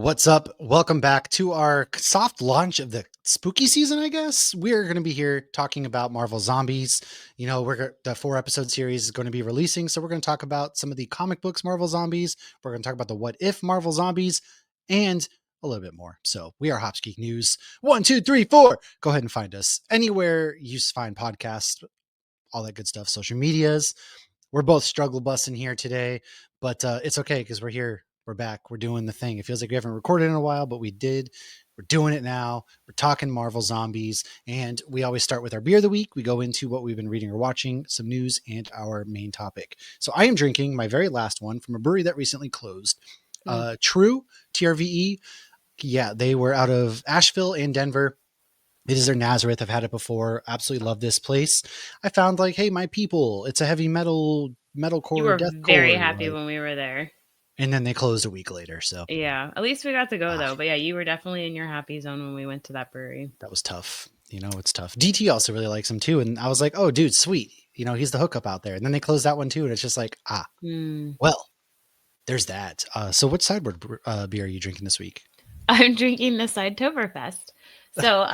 What's up? Welcome back to our soft launch of the spooky season, I guess. We're going to be here talking about Marvel Zombies. The 4-episode series is going to be releasing, so we're going to talk about some of the comic books Marvel Zombies. We're going to talk about the What If Marvel Zombies and a little bit more. So we are Hops Geek News. 1, 2, 3, 4. Go ahead and find us anywhere you find podcasts, all that good stuff, social medias. We're both struggle busting here today, but it's okay because we're here. We're back. We're doing the thing. It feels like we haven't recorded in a while, but we did. We're doing it now. We're talking Marvel Zombies, and we always start with our beer of the week. We go into what we've been reading or watching, some news, and our main topic. So I am drinking my very last one from a brewery that recently closed. True, TRVE. Yeah, they were out of Asheville and Denver. It is their Nazareth. I've had it before. Absolutely love this place. I found hey, my people. It's a heavy metalcore, You were deathcore. very happy when we were there. And then they closed a week later. So yeah, at least we got to go though. But yeah, you were definitely in your happy zone when we went to that brewery. That was tough. It's tough. DT also really likes him too. And I was like, oh, dude, sweet. He's the hookup out there. And then they closed that one too. And it's just well, there's that. So what sideboard beer are you drinking this week? I'm drinking the Sidetoberfest. So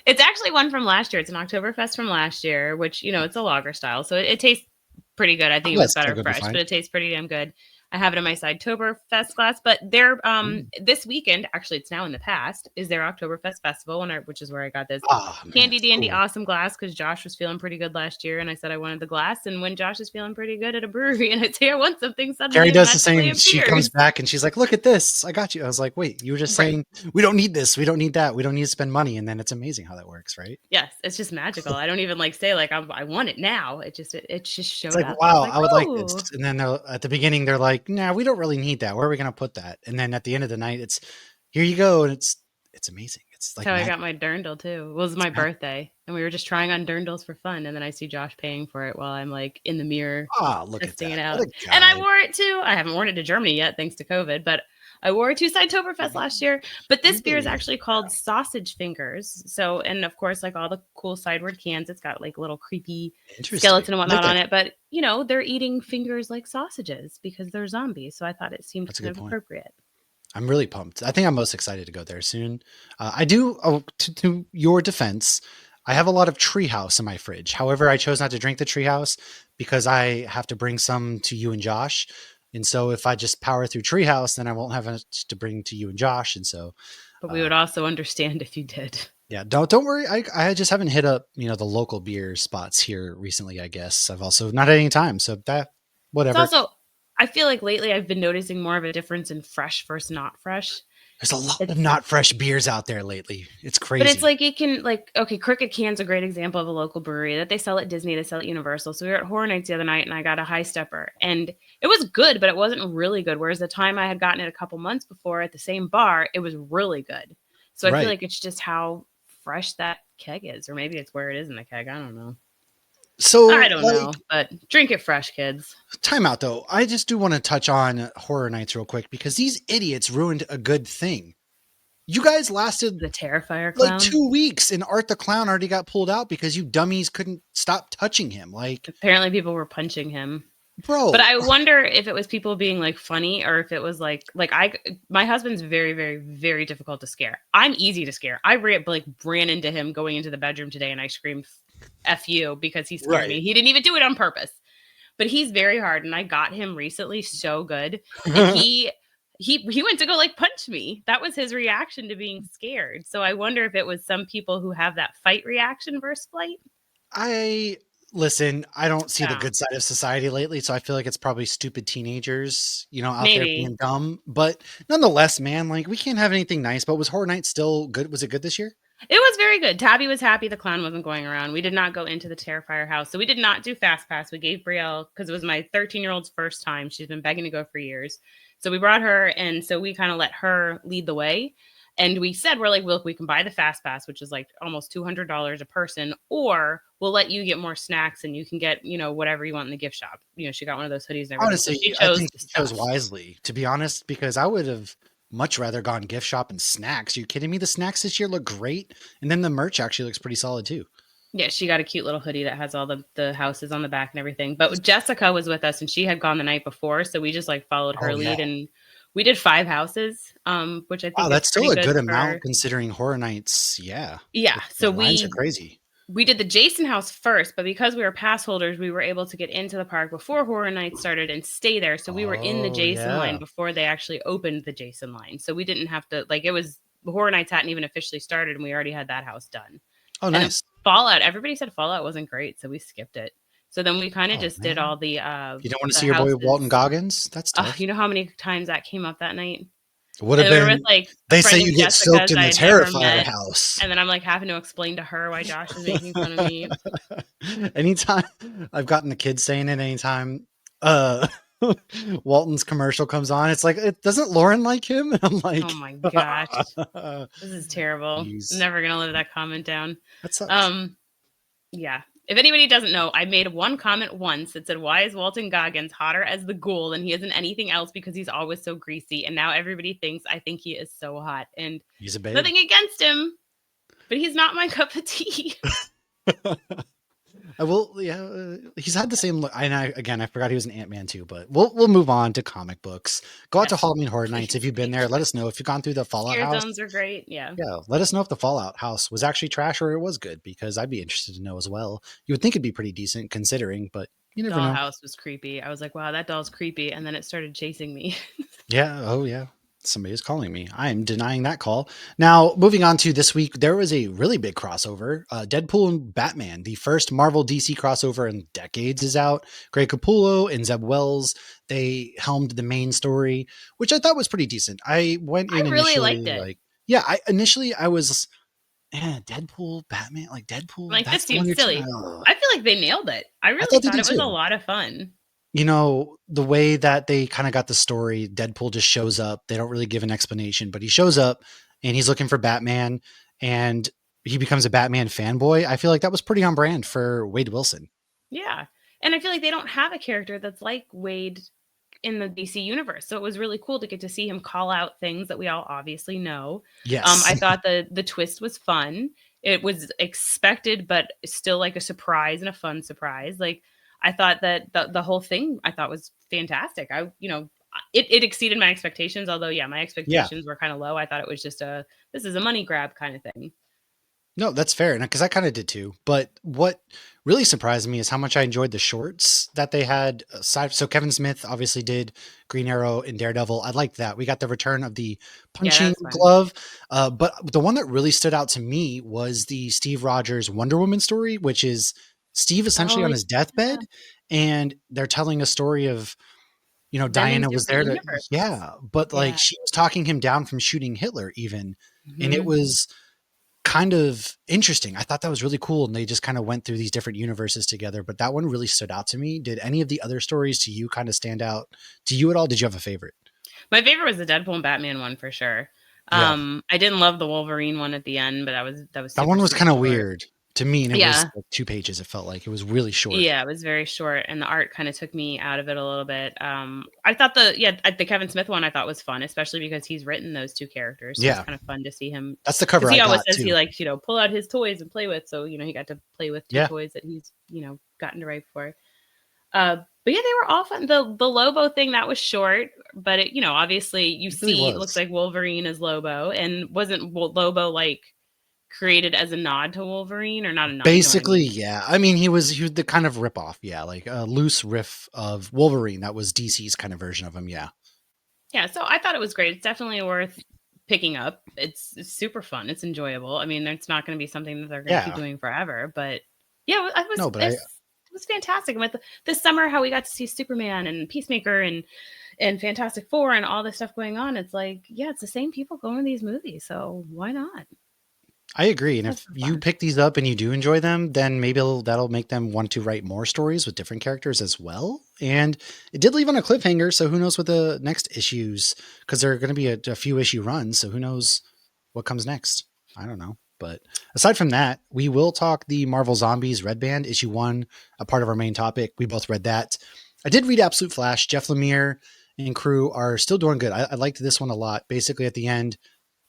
it's actually one from last year. It's an Oktoberfest from last year, which, it's a lager style. So it tastes pretty good. I think it was better fresh, but it tastes pretty damn good. I have it in my Sidetoberfest glass, but they're this weekend, actually it's now in the past, is their Oktoberfest festival, which is where I got this handy dandy awesome glass because Josh was feeling pretty good last year, and I said I wanted the glass, and when Josh is feeling pretty good at a brewery and I say I want something, suddenly Carrie does the same. She comes back and she's like, look at this, I got you. I was like, wait, you were just saying we don't need this, we don't need that, we don't need to spend money, and then it's amazing how that works, right? Yes, it's just magical. I don't even say I want it now. It just showed up. Wow, I would like this. And then at the beginning they're like, nah, we don't really need that. Where are we going to put that? And then at the end of the night, it's here you go. And it's amazing. It's like how I got my Dirndl too. It was my birthday and we were just trying on Dirndls for fun. And then I see Josh paying for it while I'm in the mirror. Look at that. It out. And I wore it too. I haven't worn it to Germany yet, thanks to COVID, but I wore it to Sidetoberfest last year. But this beer is actually called Sausage Fingers. So, and of course, all the cool sideward cans, it's got little creepy skeleton and whatnot on it. But, they're eating fingers like sausages because they're zombies. So I thought it seemed kind of appropriate. I'm really pumped. I think I'm most excited to go there soon. I do, to your defense, I have a lot of Treehouse in my fridge. However, I chose not to drink the Treehouse because I have to bring some to you and Josh. And so if I just power through Treehouse, then I won't have much to bring to you and Josh. And so, but we would also understand if you did. Yeah, don't worry. I just haven't hit up the local beer spots here recently. I guess I've also not had any time. So that whatever. It's also, I feel like lately I've been noticing more of a difference in fresh versus not fresh. There's a lot of not fresh beers out there lately. It's crazy. But it's it can Crooked Can's a great example of a local brewery that they sell at Disney, they sell at Universal. So we were at Horror Nights the other night and I got a High Stepper and it was good, but it wasn't really good. Whereas the time I had gotten it a couple months before at the same bar, it was really good. So I feel like it's just how fresh that keg is, or maybe it's where it is in the keg. I don't know. So I don't know, but drink it fresh, kids. Time out though. I just do want to touch on Horror Nights real quick because these idiots ruined a good thing. You guys lasted the Terrifier clown 2 weeks, and Art the Clown already got pulled out because you dummies couldn't stop touching him. Apparently people were punching him. Bro. But I wonder if it was people being funny or if it was my husband's very, very, very difficult to scare. I'm easy to scare. I ran into him going into the bedroom today and I screamed F you because he scared me. He didn't even do it on purpose, but he's very hard. And I got him recently so good. And he went to go punch me. That was his reaction to being scared. So I wonder if it was some people who have that fight reaction versus flight. Listen, I don't see the good side of society lately, so I feel like it's probably stupid teenagers, out there being dumb. But nonetheless, man, we can't have anything nice. But was Horror Nights still good? Was it good this year? It was very good. Tabby was happy the clown wasn't going around. We did not go into the Terrifier house. So we did not do Fast Pass. We gave Brielle, because it was my 13-year-old's first time. She's been begging to go for years. So we brought her, and so we kind of let her lead the way. And we said, we're look, we can buy the Fast Pass, which is almost $200 a person, or we'll let you get more snacks and you can get, whatever you want in the gift shop. She got one of those hoodies and everything. Honestly, I think she chose wisely, to be honest, because I would have much rather gone gift shop and snacks. Are you kidding me? The snacks this year look great. And then the merch actually looks pretty solid too. Yeah, she got a cute little hoodie that has all the houses on the back and everything. But Jessica was with us and she had gone the night before. So we just followed her lead and We did 5 houses, which I Wow, think is that's still pretty a good good amount for. considering Horror Nights. Yeah, Yeah, the so lines are we crazy. we did the Jason house first, but because we were pass holders, we were able to get into the park before Horror Nights started and stay there. So we were in the Oh, Jason line yeah. before they actually opened the Jason line. So we didn't have to, like, it was Horror Nights hadn't even officially started and we already had that house done. Oh, And then nice. Fallout, everybody said Fallout wasn't great, so we skipped it. So then we kind of Oh, just did man. all the You don't want to see your boy Walton houses. Goggins? That's tough. You know how many times that came up that night? It would have And we were with been, like a they say friend of you get soaked Jessica's in I the had never Terrifier met. house. And then I'm like having to explain to her why Josh is making fun of me. Anytime I've gotten the kids saying it, anytime uh Walton's commercial comes on, it's like, it doesn't Lauren like him? And I'm like, Oh my gosh. This is terrible. geez. I'm never gonna live that comment down. That sucks. Yeah. If anybody doesn't know, I made one comment once that said, "Why is Walton Goggins hotter as the Ghoul than he is in anything else because he's always so greasy?" And now everybody thinks I think he is so hot. And He's a babe. nothing against him, but he's not my cup of tea. I will, yeah. He's had the same look. Again, I forgot he was an Ant-Man too. But we'll move on to comic books. Go out to Yes. Halloween Horror Nights if you've been there. Let us know if you've gone through the Fallout Scare house. zones are great. Yeah. Yeah, let us know if the Fallout house was actually trash or it was good, because I'd be interested to know as well. You would think it'd be pretty decent considering, but you never know. Dollhouse was creepy. I was like, wow, that doll's creepy. And then it started chasing me. Yeah. Oh, yeah. Somebody is calling me. I am denying that call. Now, moving on to this week, there was a really big crossover. Deadpool and Batman, the first Marvel DC crossover in decades, is out. Greg Capullo and Zeb Wells, they helmed the main story, which I thought was pretty decent. I went in I really initially liked it. like, yeah, I was, Deadpool, Batman, like Deadpool. Like, this That's the one seems you're silly. trying. I feel like they nailed it. I I really thought they thought did it was a too. lot of fun. You know, the way that they kind of got the story, Deadpool just shows up. They don't really give an explanation, but he shows up and he's looking for Batman and he becomes a Batman fanboy. I feel like that was pretty on brand for Wade Wilson. Yeah. And I feel like they don't have a character that's like Wade in the DC universe. So it was really cool to get to see him call out things that we all obviously know. Yes. I thought the twist was fun. It was expected, but still like a surprise and a fun surprise. Like, I thought that the whole thing I thought was fantastic. It exceeded my expectations, although my expectations were kind of low. I thought it was just this is a money grab kind of thing. No, that's fair. And because I kind of did too. But what really surprised me is how much I enjoyed the shorts that they had aside. So Kevin Smith obviously did Green Arrow and Daredevil. I liked that. We got the return of the punching glove. But the one that really stood out to me was the Steve Rogers Wonder Woman story, which is Steve essentially on his deathbed. And they're telling a story of, Diana was there to, but like she was talking him down from shooting Hitler even. Mm-hmm. And it was kind of interesting. I thought that was really cool. And they just kind of went through these different universes together, but that one really stood out to me. Did any of the other stories to you kind of stand out to you at all? Did you have a favorite? My favorite was the Deadpool and Batman one for sure. I didn't love the Wolverine one at the end, but that one was kind of weird to me. And it was like 2 pages. It felt like it was really short. Yeah, it was very short. And the art kind of took me out of it a little bit. I thought the Kevin Smith one I thought was fun, especially because he's written those 2 characters. So it's kind of fun to see him. That's the cover. He always says he likes, pull out his toys and play with. So, he got to play with 2 toys that he's, gotten to write for. But yeah, they were all fun. The Lobo thing, that was short, but it, obviously you see it looks like Wolverine as Lobo, and wasn't Lobo like created as a nod to Wolverine or not a nod? Basically, yeah. I mean, he was the kind of ripoff, like a loose riff of Wolverine. That was DC's kind of version of him, yeah. Yeah, so I thought it was great. It's definitely worth picking up. It's super fun. It's enjoyable. I mean, it's not going to be something that they're going to keep doing forever, but yeah, it was fantastic. And with this summer, how we got to see Superman and Peacemaker and Fantastic Four and all this stuff going on, it's like, it's the same people going to these movies, so why not? I agree. And if you pick these up and you do enjoy them, then maybe that'll make them want to write more stories with different characters as well. And it did leave on a cliffhanger, so who knows what the next issues, because they're going to be a few issue runs, so who knows what comes next. I don't know. But aside from that, we will talk the Marvel Zombies Red Band issue 1, a part of our main topic. We both read that. I did read Absolute Flash. Jeff Lemire and crew are still doing good. I liked this one a lot. Basically, at the end,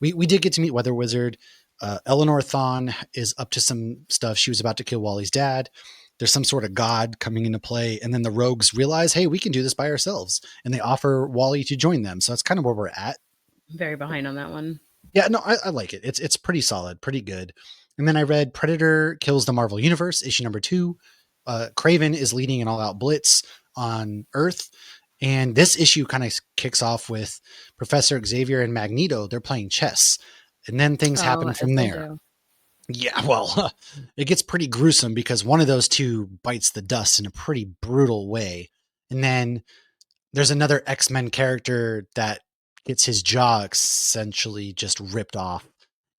we did get to meet Weather Wizard. Eleanor Thawne is up to some stuff. She was about to kill Wally's dad. there's some sort of god coming into play, and then the rogues realize, hey, we can do this by ourselves, and they offer Wally to join them. So that's kind of where we're at. Very behind on that one. Yeah, no, I like it. It's pretty solid, pretty good. And then I read Predator Kills the Marvel Universe, issue number 2. Kraven is leading an all-out blitz on Earth. And this issue kind of kicks off with Professor Xavier and Magneto. They're playing chess. And then things happen from there. Yeah, well, it gets pretty gruesome because one of those two bites the dust in a pretty brutal way. And then there's another X-Men character that gets his jaw essentially just ripped off.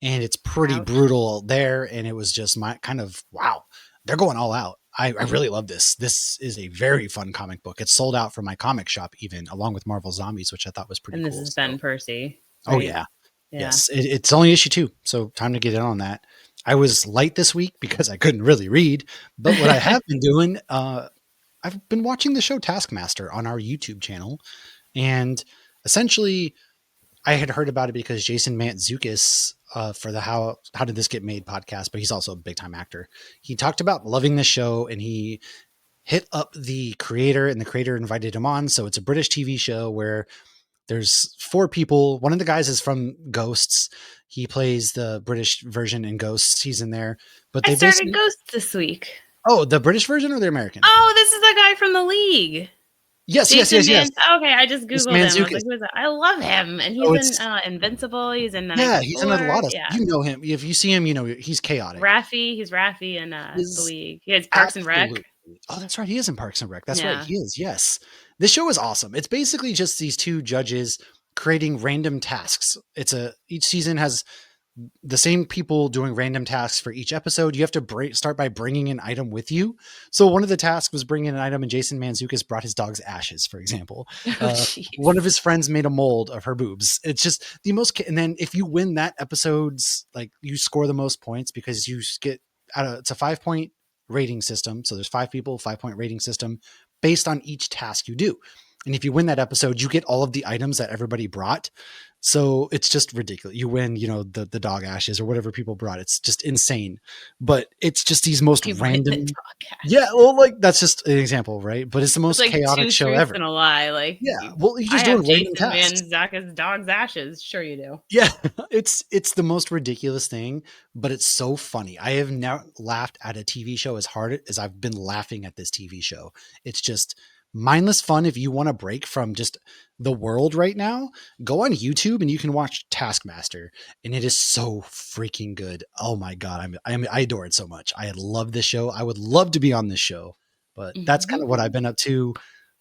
And it's pretty brutal there. And it was just my kind of, wow, they're going all out. I really love this. This is a very fun comic book. It's sold out from my comic shop even, along with Marvel Zombies, which I thought was pretty cool. And this is Ben Percy. Right? Oh, yeah. Yes. It's only issue 2. So time to get in on that. I was light this week because I couldn't really read. But what I have been doing, I've been watching the show Taskmaster on our YouTube channel. And essentially, I had heard about it because Jason Mantzoukas for the How Did This Get Made podcast, but he's also a big time actor. He talked about loving the show, and he hit up the creator, and the creator invited him on. So it's a British TV show where there's 4 people. One of the guys is from Ghosts. He plays the British version in Ghosts. He's in there. But they started Ghosts this week. Oh, the British version or the American? Oh, this is the guy from The League. Yes. Okay, I just Googled him. I was like, who is that? I love him. And he's in Invincible. He's in he's in a lot of You know him. If you see him, you know he's chaotic. He's Raffi in The League. He has Parks and Rec. Oh, that's right. He is in Parks and Rec. That's right. He is. Yes. This show is awesome. It's basically just these 2 judges creating random tasks. Each season has the same people doing random tasks for each episode. You have to start by bringing an item with you. So one of the tasks was bringing an item, and Jason Mantzoukas brought his dog's ashes, for example. One of his friends made a mold of her boobs. It's just the most. And then if you win that episode's, like, you score the most points because you get it's a 5-point rating system. So there's 5 people, 5-point rating system based on each task you do. And if you win that episode, you get all of the items that everybody brought. So it's just ridiculous. You win, the dog ashes or whatever people brought. It's just insane. But it's just these most random. Yeah, well, like, that's just an example, right? But it's the most chaotic show ever. And a lie, like, yeah. Well, you just doing random tasks. Mantzoukas' dog's ashes. Sure, you do. Yeah, it's the most ridiculous thing, but it's so funny. I have never laughed at a TV show as hard as I've been laughing at this TV show. It's just mindless fun. If you want a break from just the world right now, go on YouTube and you can watch Taskmaster, and it is so freaking good. Oh my God. I adore it so much. I love this show. I would love to be on this show, but that's kind of what I've been up to.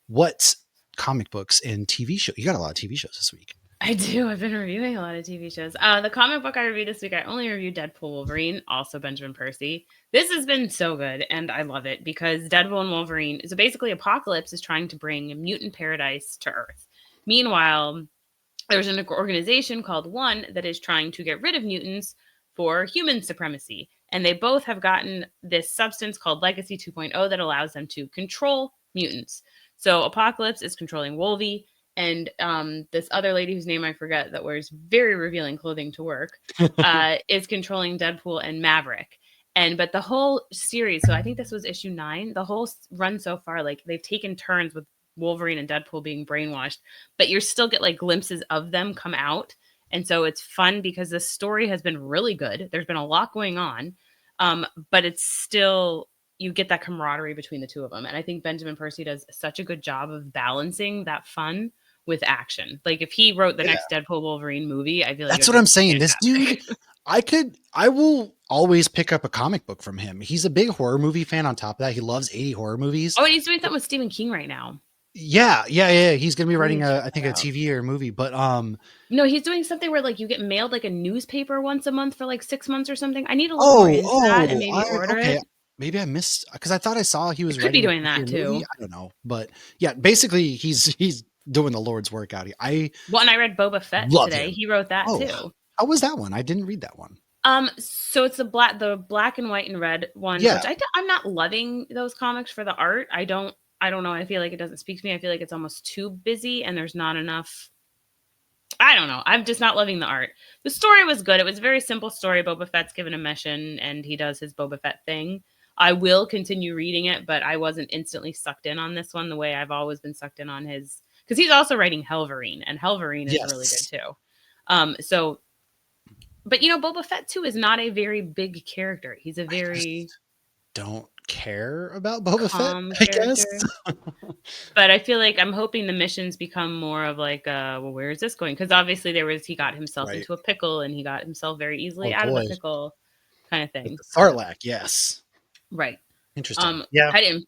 What comic books and TV show? You got a lot of TV shows this week. I do. I've been reviewing a lot of TV shows. The comic book I reviewed this week, I only reviewed Deadpool Wolverine, also Benjamin Percy. This has been so good, and I love it because Deadpool and Wolverine, so basically Apocalypse is trying to bring mutant paradise to Earth. Meanwhile, there's an organization called One that is trying to get rid of mutants for human supremacy. And they both have gotten this substance called Legacy 2.0 that allows them to control mutants. So Apocalypse is controlling Wolvie, and this other lady whose name I forget that wears very revealing clothing to work is controlling Deadpool and Maverick. But the whole series, so I think this was issue 9, the whole run so far, like, they've taken turns with Wolverine and Deadpool being brainwashed, but you still get like glimpses of them come out. And so it's fun because the story has been really good. There's been a lot going on, but it's still, you get that camaraderie between the 2 of them. And I think Benjamin Percy does such a good job of balancing that fun with action. Like, if he wrote the next Deadpool Wolverine movie, I feel like that's what I'm saying. This dude, I will always pick up a comic book from him. He's a big horror movie fan. On top of that, he loves 80 horror movies. Oh, and he's doing something with Stephen King right now. Yeah. He's gonna be writing a TV or a movie, but no, he's doing something where, like, you get mailed like a newspaper once a month for like 6 months or something. I need to look more into that and maybe order it. Maybe I missed, because I thought I saw he was could be doing that too. Movie. I don't know, but yeah, basically he's doing the Lord's work out here. And I read Boba Fett today. Him. He wrote that too. How was that one? I didn't read that one. So it's the black and white and red one, which I'm not loving those comics for the art. I don't know. I feel like it doesn't speak to me. I feel like it's almost too busy and there's not enough. I don't know. I'm just not loving the art. The story was good. It was a very simple story. Boba Fett's given a mission and he does his Boba Fett thing. I will continue reading it, but I wasn't instantly sucked in on this one the way I've always been sucked in on his, because he's also writing Helverine, and Helverine is really good too. So, but Boba Fett too is not a very big character. He's a very don't care about Boba Fett, I guess. But I feel like I'm hoping the missions become more of like, well, where is this going? Because obviously he got himself into a pickle, and he got himself very easily out of a pickle, kind of thing. With the Sarlacc, yes. Right. Interesting. I didn't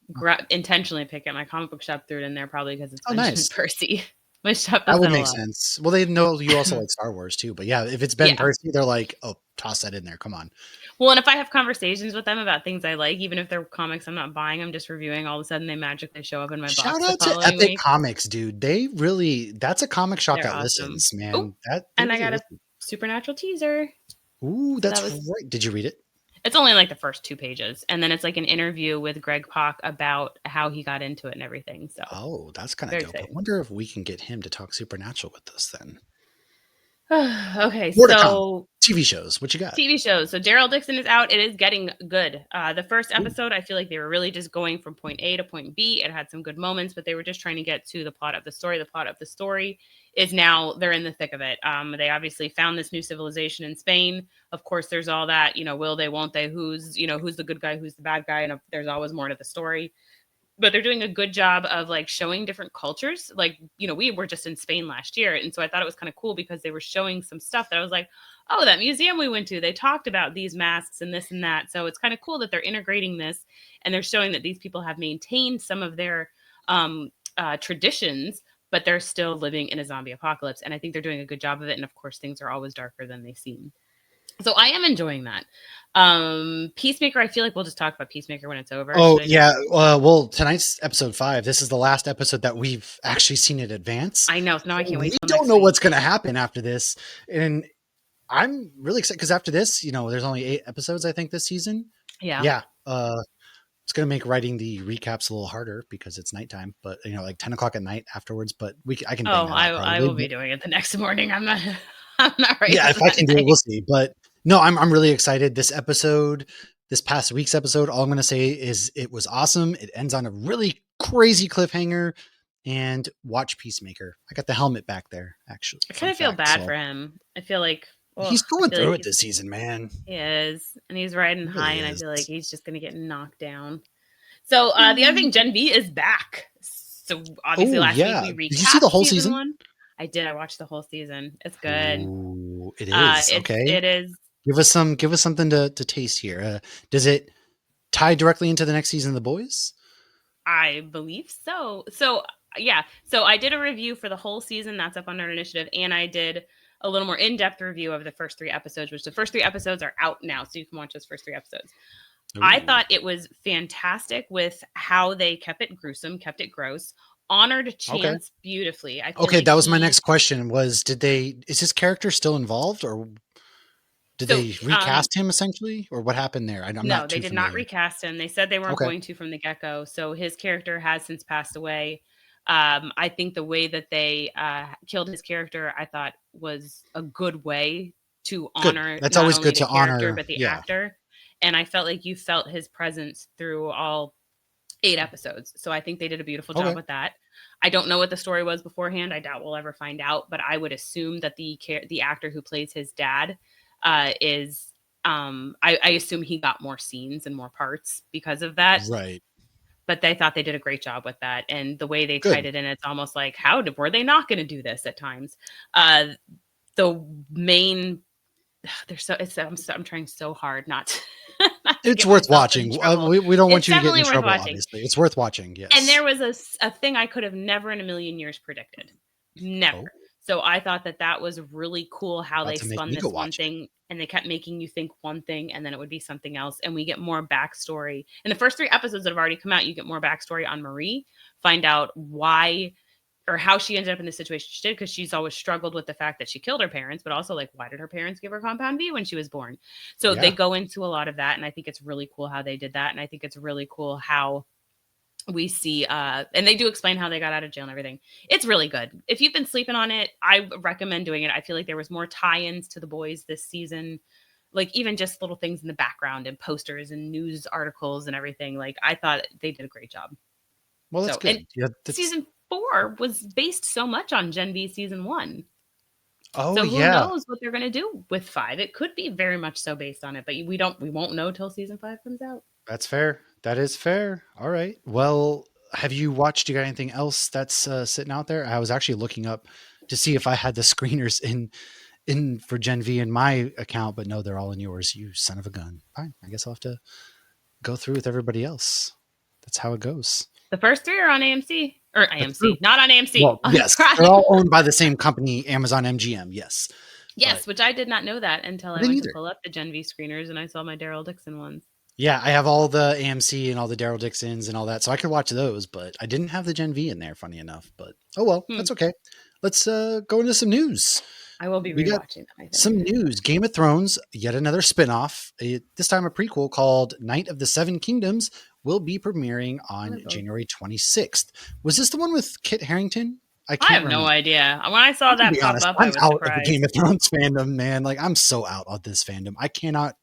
intentionally pick it. My comic book shop threw it in there probably because it's Benjamin Percy. My shop that would make sense. Well, they know you also like Star Wars too, but yeah, if it's Ben Percy, they're like, oh, toss that in there. Come on. Well, and if I have conversations with them about things I like, even if they're comics I'm not buying, I'm just reviewing, all of a sudden they magically show up in my box. Shout out to Epic Comics, dude. They really, that's a comic shop that listens, man. Ooh, and I got a Supernatural teaser. Ooh, that's right. Did you read it? It's only like the first 2 pages, and then it's like an interview with Greg Pak about how he got into it and everything. So, that's kind of dope. I wonder if we can get him to talk Supernatural with us then. Okay, so TV shows, what you got? TV shows. So Daryl Dixon is out. It is getting good. The first episode, I feel like they were really just going from point A to point B. It had some good moments, but they were just trying to get to the plot of the story. The plot of the story is now they're in the thick of it. They obviously found this new civilization in Spain. Of course, there's all that, will they, won't they, who's the good guy, who's the bad guy, and there's always more to the story. But they're doing a good job of like showing different cultures. Like, we were just in Spain last year. And so I thought it was kind of cool because they were showing some stuff that I was like, oh, that museum we went to, they talked about these masks and this and that. So it's kind of cool that they're integrating this and they're showing that these people have maintained some of their traditions, but they're still living in a zombie apocalypse. And I think they're doing a good job of it. And of course, things are always darker than they seem. So I am enjoying that. Peacemaker, I feel like we'll just talk about Peacemaker when it's over. Oh, yeah. Well, tonight's episode 5. This is the last episode that we've actually seen in advance. I know. No, I can't wait. We don't know what's going to happen after this. And I'm really excited because after this, there's only 8 episodes, I think, this season. Yeah. Yeah. It's going to make writing the recaps a little harder because it's nighttime, but like 10 o'clock at night afterwards, but I can. I will be doing it the next morning. I'm not right. Yeah. If I can do it, we'll see. But no, I'm really excited. This past week's episode, all I'm going to say is it was awesome. It ends on a really crazy cliffhanger. And watch Peacemaker. I got the helmet back there, actually. I kind of feel bad for him. I feel like he's going through it this season, man. He is. And he's riding high, and I feel like he's just going to get knocked down. So the other thing, Gen V is back. So obviously last week we recapped. Did you see the whole season? 1. I did. I watched the whole season. It's good. Ooh, it is. Okay. It is. Give us something to taste here. Does it tie directly into the next season of The Boys? I believe so. So yeah. So I did a review for the whole season. That's up on our initiative. And I did a little more in-depth review of the first 3 episodes, which the first 3 episodes are out now. So you can watch those first 3 episodes. Ooh. I thought it was fantastic with how they kept it gruesome, kept it gross, honored Chance beautifully. That was my next question is his character still involved, or did they recast him essentially, or what happened there? No, they did not recast him. They said they weren't going to from the get-go. So his character has since passed away. I think the way that they killed his character, I thought was a good way to honor. That's always good to honor, but the actor. And I felt like you felt his presence through all 8 episodes. So I think they did a beautiful job with that. I don't know what the story was beforehand. I doubt we'll ever find out, but I would assume that the actor who plays his dad is I assume he got more scenes and more parts because of that. Right. But they thought they did a great job with that. And the way they tied it in, it's almost like, were they not going to do this at times? The main, I'm trying so hard not to. It's worth watching. We don't want you to get in trouble, obviously. It's worth watching, yes. And there was a thing I could have never in a million years predicted. Never. Oh. So I thought that was really cool how they spun this one thing, and they kept making you think one thing and then it would be something else. And we get more backstory. In the first 3 episodes that have already come out, you get more backstory on Marie, find out why or how she ended up in the situation she did, because she's always struggled with the fact that she killed her parents, but also like, why did her parents give her compound V when she was born? So they go into a lot of that. And I think it's really cool how they did that. And I think it's really cool how we see, and they do explain how they got out of jail and everything. It's really good. If you've been sleeping on it, I recommend doing it. I feel like there was more tie-ins to The Boys this season like even just little things in the background and posters and news articles and everything. Like I thought they did a great job. Well, that's good. And season 4 was based so much on Gen V season 1. Oh, so who knows what they're going to do with 5? It could be very much so based on it, but we won't know till season 5 comes out. That's fair. That is fair. All right. Well, have you got anything else that's sitting out there? I was actually looking up to see if I had the screeners in for Gen V in my account, but no, they're all in yours. You son of a gun. Fine. I guess I'll have to go through with everybody else. That's how it goes. The first 3 are on AMC. Or AMC, not on AMC. Well, yes, they're all owned by the same company, Amazon MGM. Yes. Yes, which I did not know that until I went to pull up the Gen V screeners and I saw my Daryl Dixon ones. Yeah, I have all the AMC and all the Daryl Dixons and all that, so I could watch those, but I didn't have the Gen V in there, funny enough. But oh well, that's okay. Let's go into some news. I will be rewatching that. Some news. Game of Thrones, yet another spinoff. This time a prequel called Night of the Seven Kingdoms will be premiering on January 26th. Was this the one with Kit Harington? I have no idea. When I saw that pop up, I was out surprised. of the Game of Thrones fandom, man. Like I'm so out of this fandom. I cannot.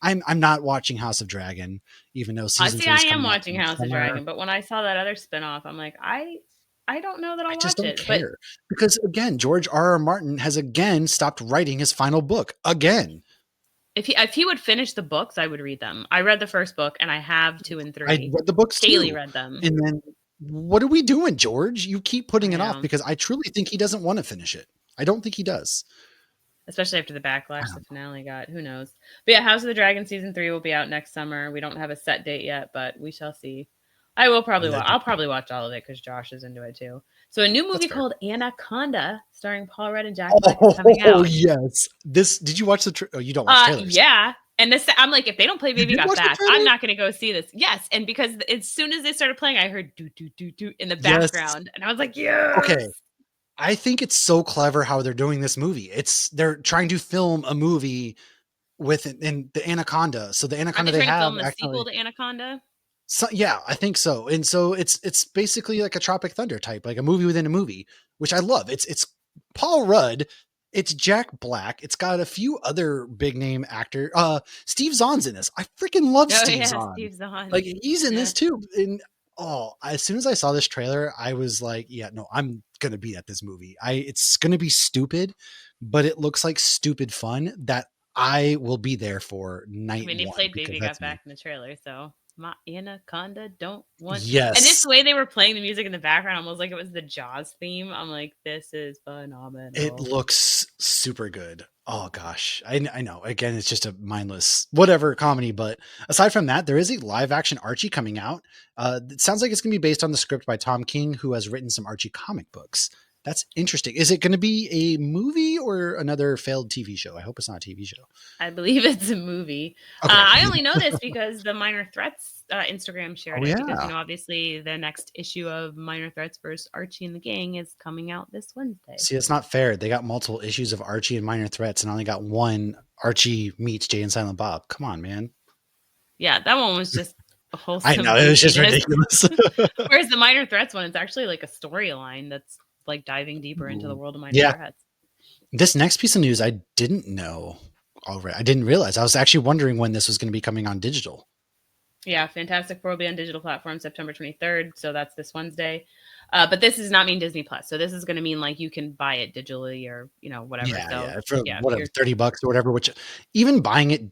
I'm not watching House of Dragon, even though season 3 is I am watching House of Dragon, but when I saw that other spinoff, I'm like, I don't know that I'll watch it. I just don't care. Because again, George R.R. Martin has again stopped writing his final book again. If he would finish the books, I would read them. I read the first book and I have 2 and 3. I read the books Kaylee too. read them. And then what are we doing, George? You keep putting it off because I truly think he doesn't want to finish it. I don't think he does. Especially after the backlash the finale got. Who knows? But yeah, House of the Dragon season 3 will be out next summer. We don't have a set date yet, but we shall see. I will probably watch. I'll probably watch all of it because Josh is into it too. So a new movie called Anaconda, starring Paul Rudd and Jack Black, is coming out. Oh yes, did you watch the? You don't watch trailers. Yeah, and this I'm like, if they don't play Baby Got Back, I'm not going to go see this. Yes, and because as soon as they started playing, I heard do do do do in the background, and I was like, yeah. Okay, I think it's so clever how they're doing this movie. They're trying to film a movie with in the Anaconda. So the Anaconda they have film a sequel to Anaconda. So, yeah, I think so. And so it's basically like a Tropic Thunder type, like a movie within a movie, which I love. It's Paul Rudd, it's Jack Black, it's got a few other big name actor. Steve Zahn's in this. I freaking love Steve Zahn. Steve Zahn. Like he's in this too. And as soon as I saw this trailer, I was like, yeah, no, I'm gonna be at this movie. It's gonna be stupid, but it looks like stupid fun that I will be there for night. I mean, he played Baby Got Back in the trailer, so my Anaconda don't want. Yes. And this way they were playing the music in the background, almost like it was the Jaws theme. I'm like, this is phenomenal. It looks super good. Oh gosh, I know. Again, it's just a mindless whatever comedy. But aside from that, there is a live action Archie coming out. It sounds like it's gonna be based on the script by Tom King, who has written some Archie comic books. That's interesting. Is it going to be a movie or another failed TV show? I hope it's not a TV show. I believe it's a movie. Okay. I only know this because the Minor Threats Instagram shared it. Because, obviously the next issue of Minor Threats versus Archie and the Gang is coming out this Wednesday. See, it's not fair. They got multiple issues of Archie and Minor Threats and only got one Archie meets Jay and Silent Bob. Come on, man. Yeah, that one was just a wholesome. I know, it was just ridiculous. Whereas the Minor Threats one is actually like a storyline that's like diving deeper into the world of Minor Threats. This next piece of news I didn't know already. I didn't realize. I was actually wondering when this was going to be coming on digital. Yeah, Fantastic Four will be on digital platform September 23rd. So that's this Wednesday. But this does not mean Disney Plus. So this is going to mean like you can buy it digitally or, whatever. For whatever, $30 or whatever, which even buying it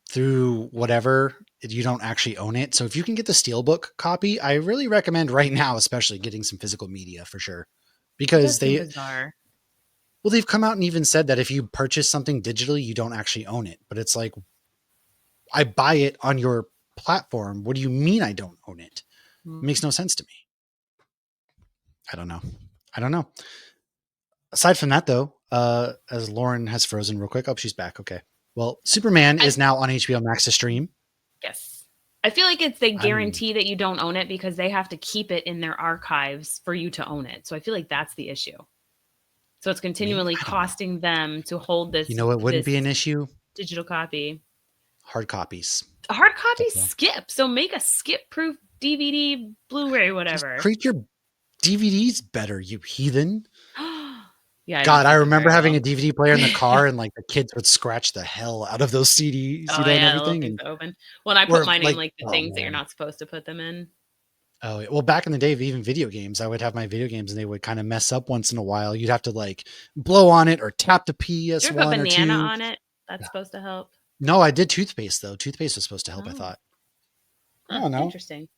through whatever, you don't actually own it. So if you can get the Steelbook copy, I really recommend right now, especially getting some physical media for sure. Because they've come out and even said that if you purchase something digitally, you don't actually own it. But it's like, I buy it on your platform. What do you mean I don't own it? It makes no sense to me. I don't know. Aside from that, though, as Lauren has frozen real quick. Oh, she's back. Okay. Well, Superman is now on HBO Max to stream. Yes. I feel like they guarantee that you don't own it because they have to keep it in their archives for you to own it. So I feel like that's the issue. So it's continually costing them to hold this. It wouldn't be an issue. Digital copy. Hard copies. Hard copies skip. So make a skip-proof DVD, Blu-ray, whatever. Just treat your DVDs better, you heathen. Yeah, God, I remember having a DVD player in the car, and like the kids would scratch the hell out of those CD Oh and yeah, the little everything, things and open. When I put mine in like the oh things that you're man. not supposed to put them in. Oh, well, back in the day of even video games, I would have my video games and they would kind of mess up once in a while. You'd have to like blow on it or tap the Did you ever put PS1 or banana 2. on it? That's supposed to help. No, I did toothpaste though. Toothpaste was supposed to help, I thought. I don't know. Interesting.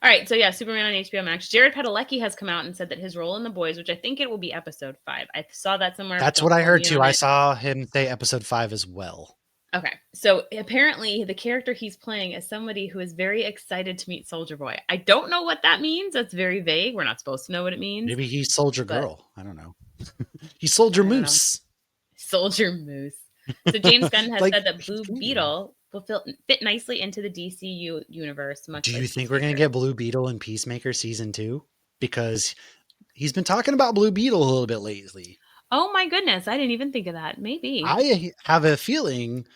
All right, so yeah, Superman on HBO Max. Jared Padalecki has come out and said that his role in The Boys, which I think it will be episode 5. I saw that somewhere. That's what I heard too. I saw him say episode 5 as well. Okay, so apparently the character he's playing is somebody who is very excited to meet Soldier Boy. I don't know what that means. That's very vague. We're not supposed to know what it means. Maybe he's Soldier Girl. I don't know. He's Soldier Moose. Soldier Moose. So James Gunn has like, said that Blue Beetle will fit nicely into the DCU universe. Do you think we're going to get Blue Beetle in Peacemaker season 2? Because he's been talking about Blue Beetle a little bit lately. Oh my goodness, I didn't even think of that. Maybe. I have a feeling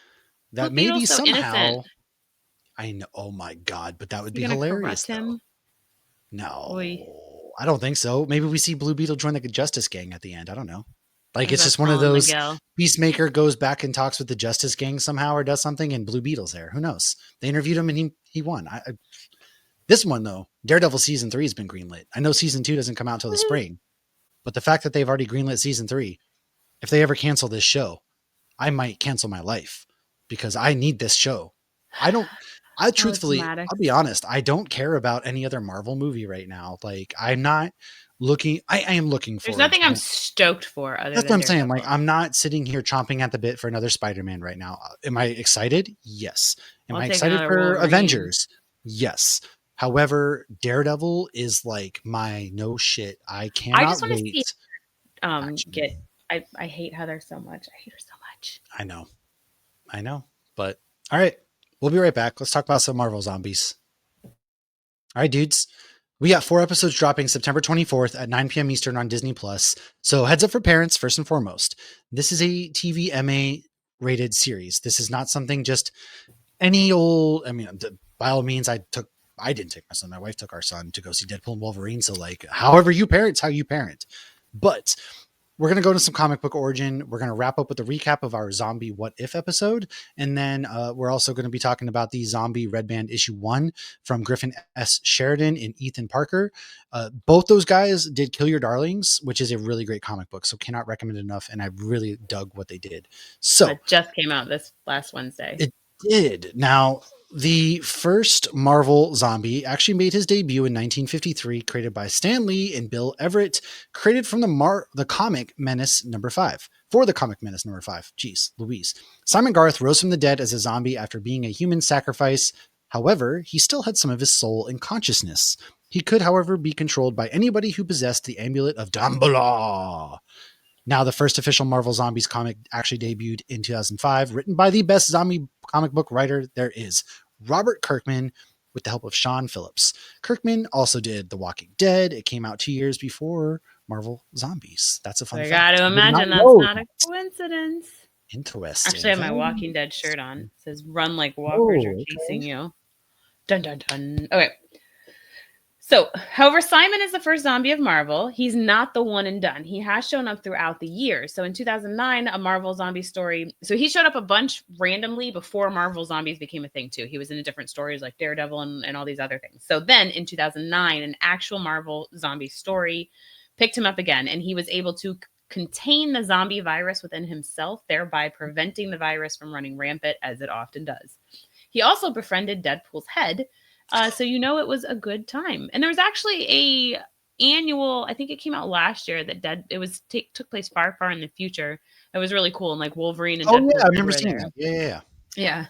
that Blue maybe so somehow innocent. I know. Oh my God, but that would be gonna hilarious. Him? No, Oy. I don't think so. Maybe we see Blue Beetle join the Justice Gang at the end. I don't know. Like it's just one of those. Miguel. Peacemaker goes back and talks with the Justice Gang somehow or does something, and Blue Beetle's there. Who knows? They interviewed him and he won. This one though, Daredevil season 3 has been greenlit. I know season 2 doesn't come out until the spring, but the fact that they've already greenlit season 3, if they ever cancel this show, I might cancel my life because I need this show. I truthfully, I'll be honest, I don't care about any other Marvel movie right now. Like I'm not looking, I am looking for. There's nothing I'm stoked for. That's what I'm saying. Like I'm not sitting here chomping at the bit for another Spider-Man right now. Am I excited? Yes. Am I excited for Avengers? Yes. However, Daredevil is like my no shit. I cannot I just want wait. To see, I hate Heather so much. I hate her so much. I know. But all right. We'll be right back. Let's talk about some Marvel Zombies. All right, dudes. We got 4 episodes dropping September 24th at 9 p.m. Eastern on Disney+. So heads up for parents, first and foremost. This is a TV MA rated series. This is not something just any old, I mean, by all means, I didn't take my son. My wife took our son to go see Deadpool and Wolverine. So like, however you parent, it's how you parent. But we're going to go to some comic book origin. We're going to wrap up with a recap of our Zombie What If episode. And then we're also going to be talking about the Zombie Red Band issue 1 from Griffin S. Sheridan and Ethan Parker. Both those guys did Kill Your Darlings, which is a really great comic book. So cannot recommend enough. And I really dug what they did. So it just came out this last Wednesday. It did. Now, the first Marvel zombie actually made his debut in 1953, created by Stan Lee and Bill Everett, created from the comic Menace number 5. For the comic Menace number 5. Jeez, Louise. Simon Garth rose from the dead as a zombie after being a human sacrifice. However, he still had some of his soul and consciousness. He could, however, be controlled by anybody who possessed the amulet of Dumbledore. Now, the first official Marvel Zombies comic actually debuted in 2005, written by the best zombie comic book writer there is, Robert Kirkman, with the help of Sean Phillips. Kirkman also did The Walking Dead. It came out 2 years before Marvel Zombies. That's a fun fact. I got to imagine that's not a coincidence. Interesting. Actually, I have my Walking Dead shirt on. It says, "Run like walkers are chasing you." Dun, dun, dun. Okay. So, however, Simon is the first zombie of Marvel. He's not the one and done. He has shown up throughout the years. So in 2009, a Marvel zombie story. So he showed up a bunch randomly before Marvel Zombies became a thing too. He was in different stories like Daredevil and all these other things. So then in 2009, an actual Marvel zombie story picked him up again. And he was able to contain the zombie virus within himself, thereby preventing the virus from running rampant as it often does. He also befriended Deadpool's head. So it was a good time. And there was actually a annual, I think it came out last year that took place far, far in the future. It was really cool. And like Wolverine and Deadpool. Yeah, I remember seeing that. Yeah.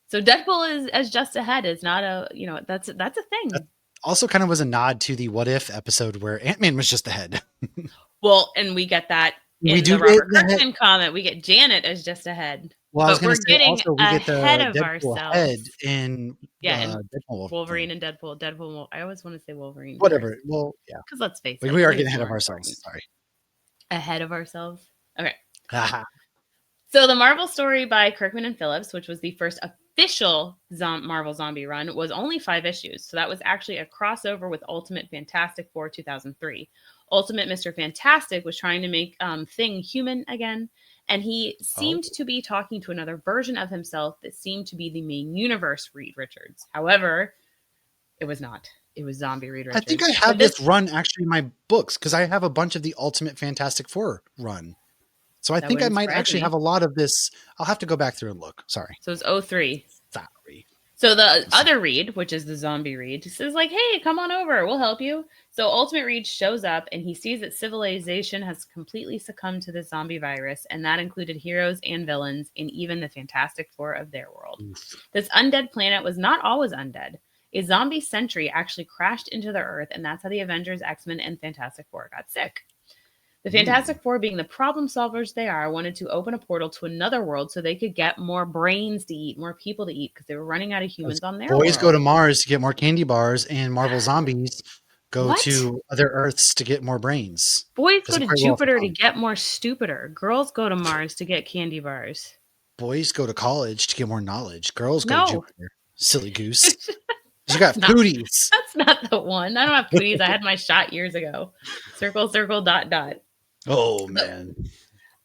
So Deadpool is as just ahead is not a, that's a thing. That also kind of was a nod to the What If episode where Ant-Man was just ahead. Well, and we get that in the Robert Kirkman comment. We get Janet as just ahead. Well, I was going to say also we get the ahead of Deadpool ourselves. head in Deadpool, Wolverine and Deadpool. Deadpool. I always want to say Wolverine. Whatever. First. Well, yeah. Because let's face it, we are getting ahead of ourselves. Sorry. Ahead of ourselves. Okay. So the Marvel story by Kirkman and Phillips, which was the first official Marvel zombie run, was only 5 issues. So that was actually a crossover with Ultimate Fantastic Four 2003. Ultimate Mr. Fantastic was trying to make Thing human again, and he seemed to be talking to another version of himself that seemed to be the main universe Reed Richards. However, it was not. It was zombie Reed Richards. I think I have this run actually in my books because I have a bunch of the Ultimate Fantastic Four run. So I think I might actually have a lot of this. I'll have to go back through and look. Sorry. So it's 03. Sorry. So the other Reed, which is the zombie Reed, says like, hey, come on over. We'll help you. So Ultimate Reed shows up and he sees that civilization has completely succumbed to the zombie virus. And that included heroes and villains and even the Fantastic Four of their world. Oof. This undead planet was not always undead. A zombie sentry actually crashed into the Earth. And that's how the Avengers, X-Men, and Fantastic Four got sick. The Fantastic Four, being the problem solvers they are, wanted to open a portal to another world so they could get more brains to eat, more people to eat, because they were running out of humans on their boys world. Go to Mars to get more candy bars, and Marvel Zombies go to other Earths to get more brains. Boys go to Jupiter to get more stupider. Girls go to Mars to get candy bars. Boys go to college to get more knowledge. Girls go to Jupiter. Silly goose. You got pooties. That's not the one. I don't have pooties. I had my shot years ago. Circle, circle, dot, dot. Oh man.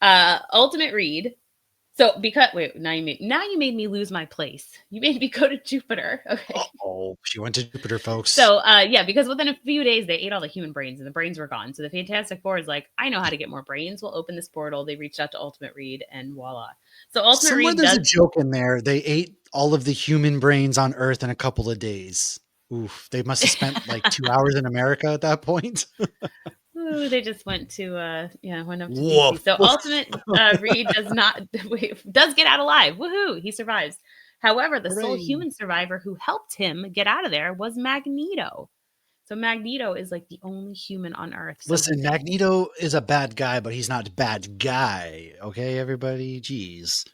Ultimate Reed. So now you made me lose my place. You made me go to Jupiter. Okay. Oh, she went to Jupiter, folks. So because within a few days they ate all the human brains and the brains were gone. So the Fantastic Four is like, I know how to get more brains. We'll open this portal. They reached out to Ultimate Reed and voila. So Ultimate Reed there's a joke in there. They ate all of the human brains on Earth in a couple of days. Oof. They must have spent like 2 hours in America at that point. Ooh, they just went to went up to DC. So Ultimate Reed does get out alive. Woohoo! He survives. However, the sole human survivor who helped him get out of there was Magneto. So Magneto is like the only human on Earth. So listen, Magneto is a bad guy, but he's not a bad guy. Okay, everybody? Jeez.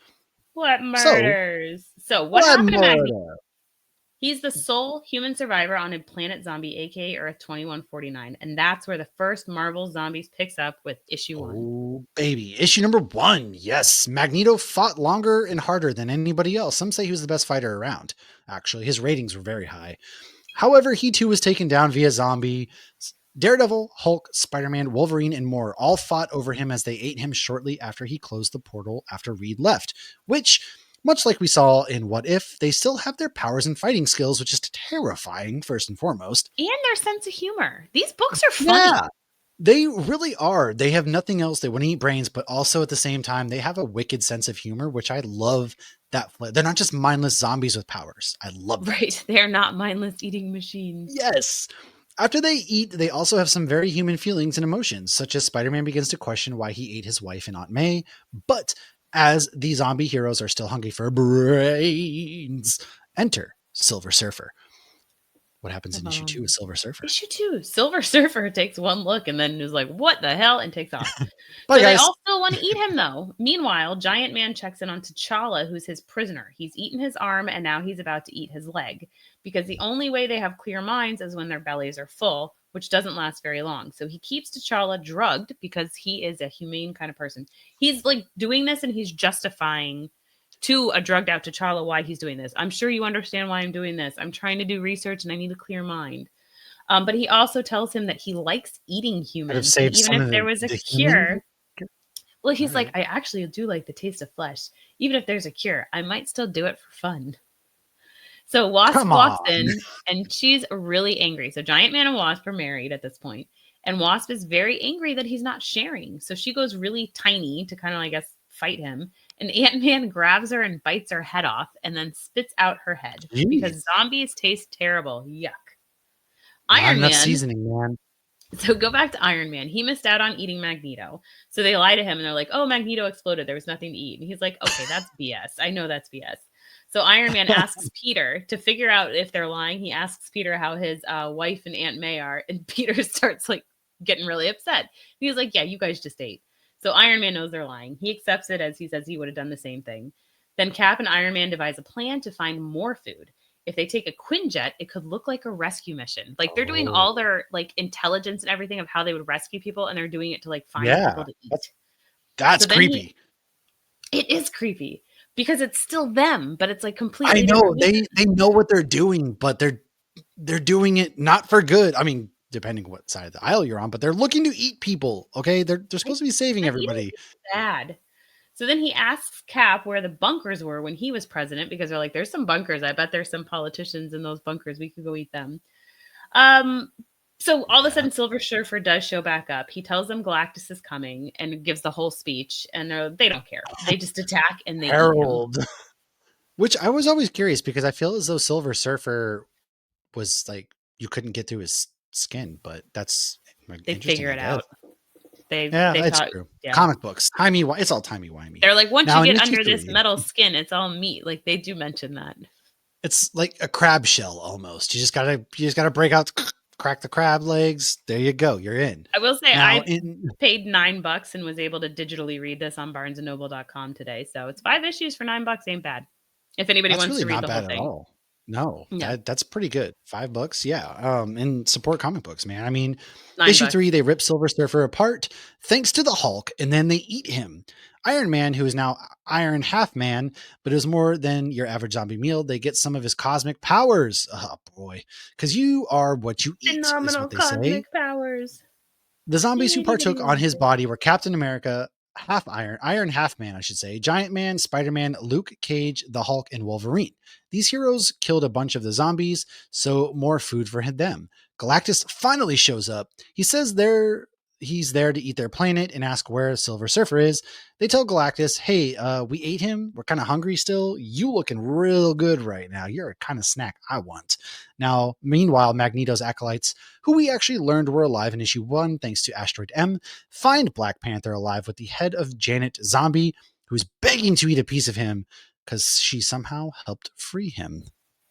What murders? So what happened to Magneto? He's the sole human survivor on a planet zombie, aka Earth 2149. And that's where the first Marvel Zombies picks up with issue 1. Oh, baby. Issue number 1. Yes. Magneto fought longer and harder than anybody else. Some say he was the best fighter around. Actually, his ratings were very high. However, he too was taken down via zombie. Daredevil, Hulk, Spider-Man, Wolverine, and more all fought over him as they ate him shortly after he closed the portal after Reed left, which, much like we saw in What If, they still have their powers and fighting skills, which is terrifying, first and foremost. And their sense of humor. These books are funny. Yeah, they really are. They have nothing else. They want to eat brains, but also at the same time, they have a wicked sense of humor, which I love. They're not just mindless zombies with powers. I love that. Right. They're not mindless eating machines. Yes. After they eat, they also have some very human feelings and emotions, such as Spider-Man begins to question why he ate his wife and Aunt May, but as the zombie heroes are still hungry for brains, enter Silver Surfer. What happens in issue 2 with Silver Surfer? Issue 2, Silver Surfer takes one look and then is like, what the hell? And takes off. Bye, so guys. They all still want to eat him, though. Meanwhile, Giant Man checks in on T'Challa, who's his prisoner. He's eaten his arm, and now he's about to eat his leg. Because the only way they have clear minds is when their bellies are full, which doesn't last very long. So he keeps T'Challa drugged because he is a humane kind of person. He's like doing this and he's justifying to a drugged out T'Challa why he's doing this. I'm sure you understand why I'm doing this. I'm trying to do research and I need a clear mind. But he also tells him that he likes eating humans. Even if there was a cure. Well, he's like, I actually do like the taste of flesh. Even if there's a cure, I might still do it for fun. So Wasp walks in and she's really angry. So Giant Man and Wasp are married at this point. And Wasp is very angry that he's not sharing. So she goes really tiny to kind of, I guess, fight him. And Ant-Man grabs her and bites her head off and then spits out her head. Jeez. Because zombies taste terrible. Yuck. Iron Man. Seasoning, man. So go back to Iron Man. He missed out on eating Magneto. So they lie to him and they're like, oh, Magneto exploded. There was nothing to eat. And he's like, okay, that's BS. I know that's BS. So Iron Man asks Peter to figure out if they're lying. He asks Peter how his wife and Aunt May are. And Peter starts like getting really upset. He's like, yeah, you guys just ate. So Iron Man knows they're lying. He accepts it as he says he would have done the same thing. Then Cap and Iron Man devise a plan to find more food. If they take a Quinjet, it could look like a rescue mission. Like they're doing all their like intelligence and everything of how they would rescue people, and they're doing it to like find people to eat. That's creepy. It is creepy because it's still them, but it's like completely. I know they know what they're doing, but they're doing it not for good. I mean, depending what side of the aisle you're on, but they're looking to eat people. Okay. They're supposed to be saving everybody. Bad. So then he asks Cap where the bunkers were when he was president, because they're like, there's some bunkers. I bet there's some politicians in those bunkers. We could go eat them. So all of a sudden, Silver Surfer does show back up. He tells them Galactus is coming and gives the whole speech, and they don't care. They just attack and they Harold. Which I was always curious, because I feel as though Silver Surfer was like, you couldn't get through his skin, but that's they figure it out. They thought, true. Yeah. Comic books, it's all timey-wimey. They're like, once you get under this metal skin, it's all meat. Like, they do mention that. It's like a crab shell almost. You just gotta break out, crack the crab legs. There you go. You're in. I will say, I paid $9 and was able to digitally read this on BarnesandNoble.com today. So it's 5 issues for $9. Ain't bad. If anybody wants to read the whole thing. At all. No, that's pretty good. $5. Yeah. And support comic books, man. I mean, issue 3, they rip Silver Surfer apart thanks to the Hulk, and then they eat him. Iron Man, who is now Iron Half Man, but is more than your average zombie meal. They get some of his cosmic powers. Oh boy. Because you are what you eat. Phenomenal cosmic powers. The zombies who partook on his body were Captain America, Iron Half Man, I should say, Giant Man, Spider-Man, Luke Cage, the Hulk, and Wolverine. These heroes killed a bunch of the zombies, so more food for them. Galactus finally shows up. He says he's there to eat their planet and ask where Silver Surfer is. They tell Galactus, hey, we ate him. We're kind of hungry still. You looking real good right now. You're a kind of snack I want. Now, meanwhile, Magneto's acolytes, who we actually learned were alive in issue 1 thanks to Asteroid M, find Black Panther alive with the head of Janet Zombie, who's begging to eat a piece of him because she somehow helped free him.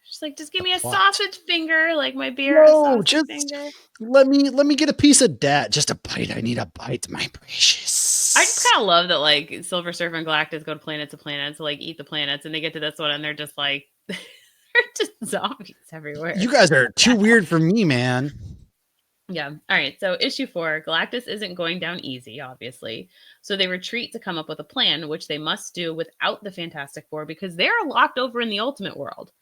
She's like, just give me a sausage finger, like my beer. No, just finger. Let me get a piece of that. Just a bite. I need a bite, my precious. I just kind of love that, like, Silver Surfer and Galactus go to planet to planet to like eat the planets, and they get to this one, and they're just like, they're just zombies everywhere. You guys are too weird for me, man. Yeah. All right. So issue 4, Galactus isn't going down easy, obviously. So they retreat to come up with a plan, which they must do without the Fantastic Four because they're locked over in the Ultimate World.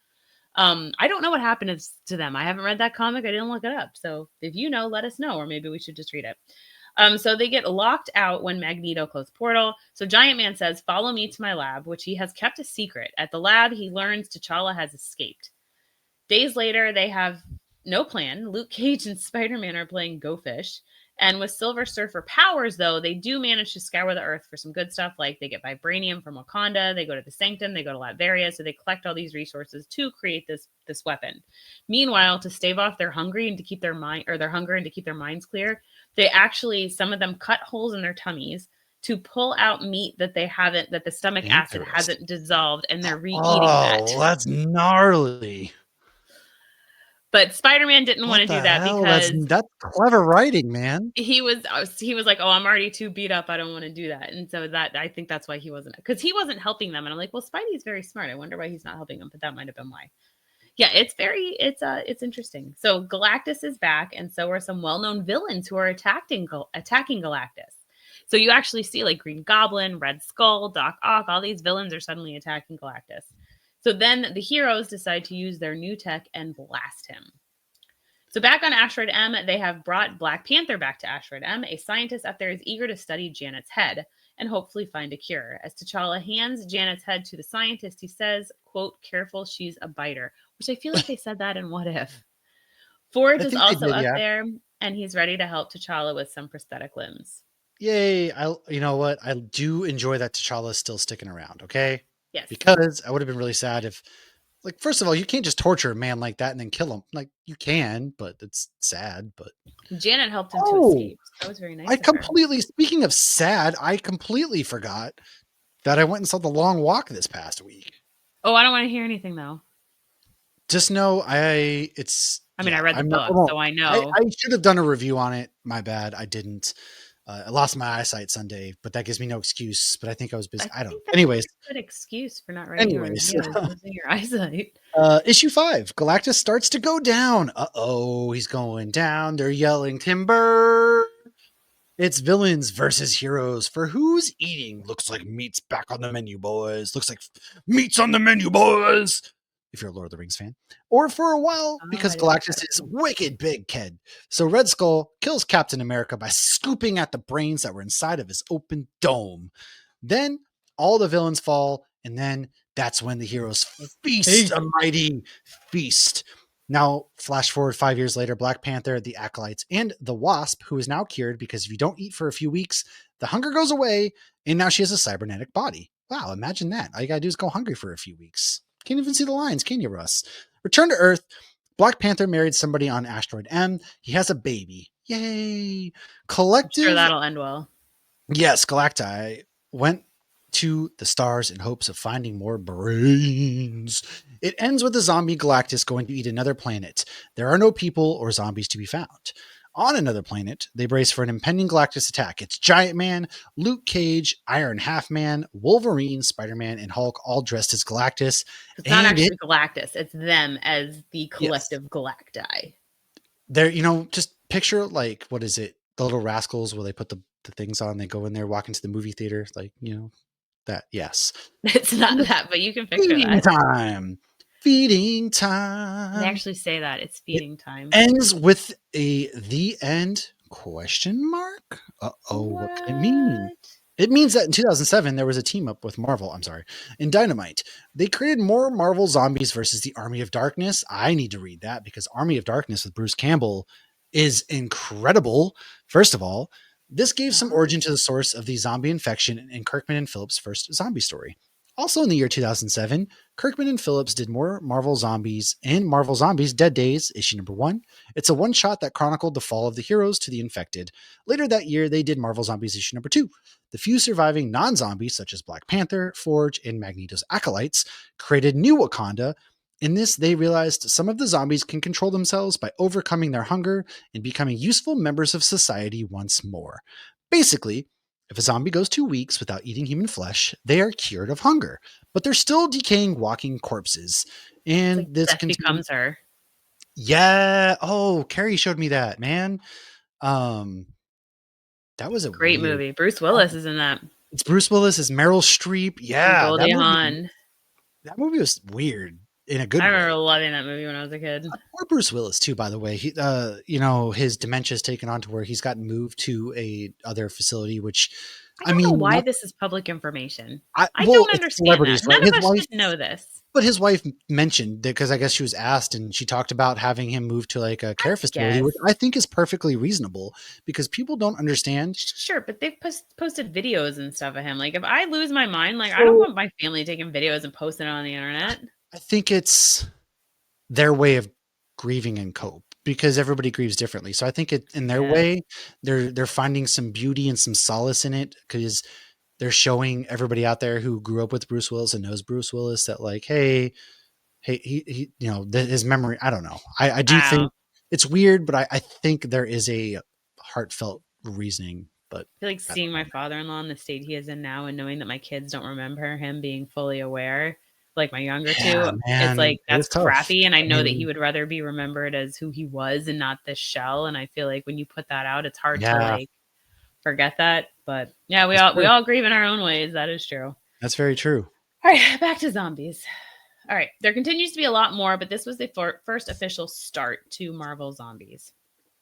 I don't know what happened to them. I haven't read that comic. I didn't look it up. So if you know, let us know, or maybe we should just read it. So they get locked out when Magneto closed portal. So Giant Man says, follow me to my lab, which he has kept a secret. At the lab, he learns T'Challa has escaped. Days later, they have no plan. Luke Cage and Spider-Man are playing Go Fish. And with Silver Surfer powers, though, they do manage to scour the earth for some good stuff. Like they get vibranium from Anaconda, they go to the Sanctum, they go to Latveria. So they collect all these resources to create this weapon. Meanwhile, to stave off their hunger and to keep their minds clear, they actually, some of them cut holes in their tummies to pull out meat that the stomach acid hasn't dissolved, and they're re-eating that. Oh, that's gnarly. But Spider-Man didn't want to do that because that's clever writing, man. He was like, oh, I'm already too beat up. I don't want to do that. And so I think that's why he wasn't, because he wasn't helping them. And I'm like, well, Spidey's very smart. I wonder why he's not helping them. But that might have been why. Yeah, it's interesting. So Galactus is back, and so are some well-known villains who are attacking Galactus. So you actually see like Green Goblin, Red Skull, Doc Ock, all these villains are suddenly attacking Galactus. So then the heroes decide to use their new tech and blast him. So back on Asteroid M, they have brought Black Panther back to Asteroid M. A scientist up there is eager to study Janet's head and hopefully find a cure. As T'Challa hands Janet's head to the scientist, he says, quote, careful, she's a biter, which I feel like they said that in What If. Forge is also up there, and he's ready to help T'Challa with some prosthetic limbs. Yay. You know what? I do enjoy that T'Challa is still sticking around, okay? Yes. Because I would have been really sad if, like, first of all, you can't just torture a man like that and then kill him. Like, you can, but it's sad. But Janet helped him to escape. That was very nice. Speaking of sad, I completely forgot that I went and saw The Long Walk this past week. Oh, I don't want to hear anything though. Just know I read the book, so I know. I should have done a review on it. My bad. I didn't. I lost my eyesight Sunday, but that gives me no excuse. But I think I was busy. I don't know. Anyways. A good excuse for not writing losing your eyesight. Issue 5. Galactus starts to go down. Uh-oh, he's going down. They're yelling timber. It's villains versus heroes for who's eating. Looks like meat's back on the menu, boys. Looks like meat's on the menu, boys. if you're a Lord of the Rings fan, or for a while because Galactus is wicked big, kid. So Red Skull kills Captain America by scooping at the brains that were inside of his open dome. Then all the villains fall, and then that's when the heroes feast a mighty feast. Now, flash forward 5 years later, Black Panther, the Acolytes, and the Wasp, who is now cured because if you don't eat for a few weeks, the hunger goes away, and now she has a cybernetic body. Wow, imagine that. All you gotta do is go hungry for a few weeks. Can't even see the lines, can you, Russ? Return to Earth. Black Panther married somebody on Asteroid M. He has a baby. Yay! Collective. I'm sure that'll end well. Yes, Galacti went to the stars in hopes of finding more brains. It ends with the zombie Galactus going to eat another planet. There are no people or zombies to be found. On another planet, they brace for an impending Galactus attack. It's Giant Man, Luke Cage, Iron Half Man, Wolverine, Spider-Man, and Hulk all dressed as Galactus. It's not actually Galactus. It's them as the collective Galacti. They're, just picture like, what is it? The Little Rascals where they put the things on, they go in there, walk into the movie theater, like, that. Yes. It's not that, but you can picture feeding time. Feeding time. They actually say that. It's feeding time. Ends with the end question mark. What can it mean? It means that in 2007, there was a team up with Marvel, in Dynamite. They created more Marvel Zombies versus the Army of Darkness. I need to read that because Army of Darkness with Bruce Campbell is incredible. First of all, this gave some origin to the source of the zombie infection in Kirkman and Phillips' first zombie story. Also in the year 2007, Kirkman and Phillips did more Marvel Zombies and Marvel Zombies Dead Days, issue number 1. It's a one-shot that chronicled the fall of the heroes to the infected. Later that year, they did Marvel Zombies issue number 2. The few surviving non-zombies, such as Black Panther, Forge, and Magneto's Acolytes, created new Anaconda. In this, they realized some of the zombies can control themselves by overcoming their hunger and becoming useful members of society once more. Basically, if a zombie goes 2 weeks without eating human flesh, they are cured of hunger, but they're still decaying walking corpses. And like this becomes her. Yeah. Oh, Carrie showed me that, man. That was a great movie. Bruce Willis is in that. It's Bruce Willis as Meryl Streep. Yeah. Goldie Hawn. That movie was weird in a good way. I remember loving that movie when I was a kid. Poor Bruce Willis too, by the way. He, his dementia is taken on to where he's gotten moved to a other facility, which I don't know why this is public information. I don't understand that. None of us should know this. But his wife mentioned that because I guess she was asked and she talked about having him move to like a care facility, which I think is perfectly reasonable because people don't understand. Sure, but they've posted videos and stuff of him. Like if I lose my mind, like I don't want my family taking videos and posting it on the internet. I think it's their way of grieving and cope because everybody grieves differently. So I think in their way, they're finding some beauty and some solace in it because they're showing everybody out there who grew up with Bruce Willis and knows Bruce Willis that like, hey, he his memory. I don't know. I do think it's weird, but I think there is a heartfelt reasoning. But I feel like seeing my father-in-law in the state he is in now and knowing that my kids don't remember him being fully aware, like my younger two, it's like that's crappy. And I know that he would rather be remembered as who he was and not this shell. And I feel like when you put that out, it's hard to like forget that. But yeah, we all grieve in our own ways. That is true. That's very true. All right, back to zombies. All right, there continues to be a lot more, but this was the first official start to Marvel Zombies.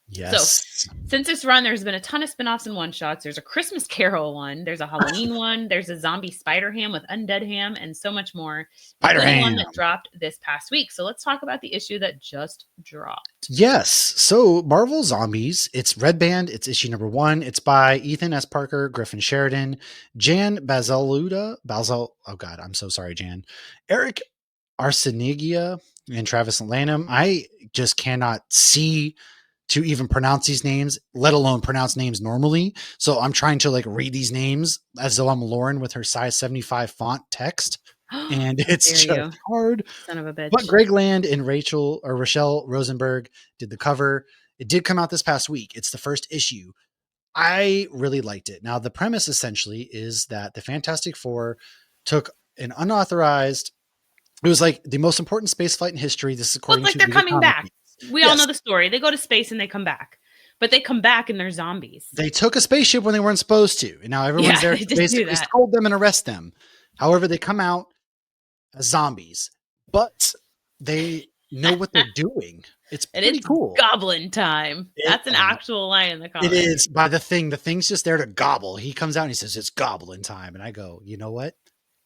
Yes. So since this run, there's been a ton of spinoffs and one-shots. There's a Christmas Carol one. There's a Halloween one. There's a zombie Spider-Ham with Undead Ham and so much more. Spider-Ham. One that dropped this past week. So let's talk about the issue that just dropped. Yes. So Marvel Zombies, it's Red Band. It's issue number 1. It's by Ethan S. Parker, Griffin Sheridan, Jan Bazaluda. Oh God, I'm so sorry, Jan. Eric Arsenigia and Travis Lanham. I just cannot see to even pronounce these names, let alone pronounce names normally. So I'm trying to like read these names as though I'm Lauren with her size 75 font text. And it's just hard. Son of a bitch. But Greg Land and Rochelle Rosenberg did the cover. It did come out this past week. It's the first issue. I really liked it. Now, the premise essentially is that the Fantastic Four took an unauthorized, it was like the most important space flight in history. This is according to they're coming back. We all know the story. They go to space and they come back. But they come back and they're zombies. They took a spaceship when they weren't supposed to. And now everyone's there to basically scold them and arrest them. However, they come out as zombies. But they know what they're doing. It's And pretty it's cool. goblin time. That's an actual line in the comic. It is by the thing. The thing's just there to gobble. He comes out and he says, "It's goblin time." And I go, you know what?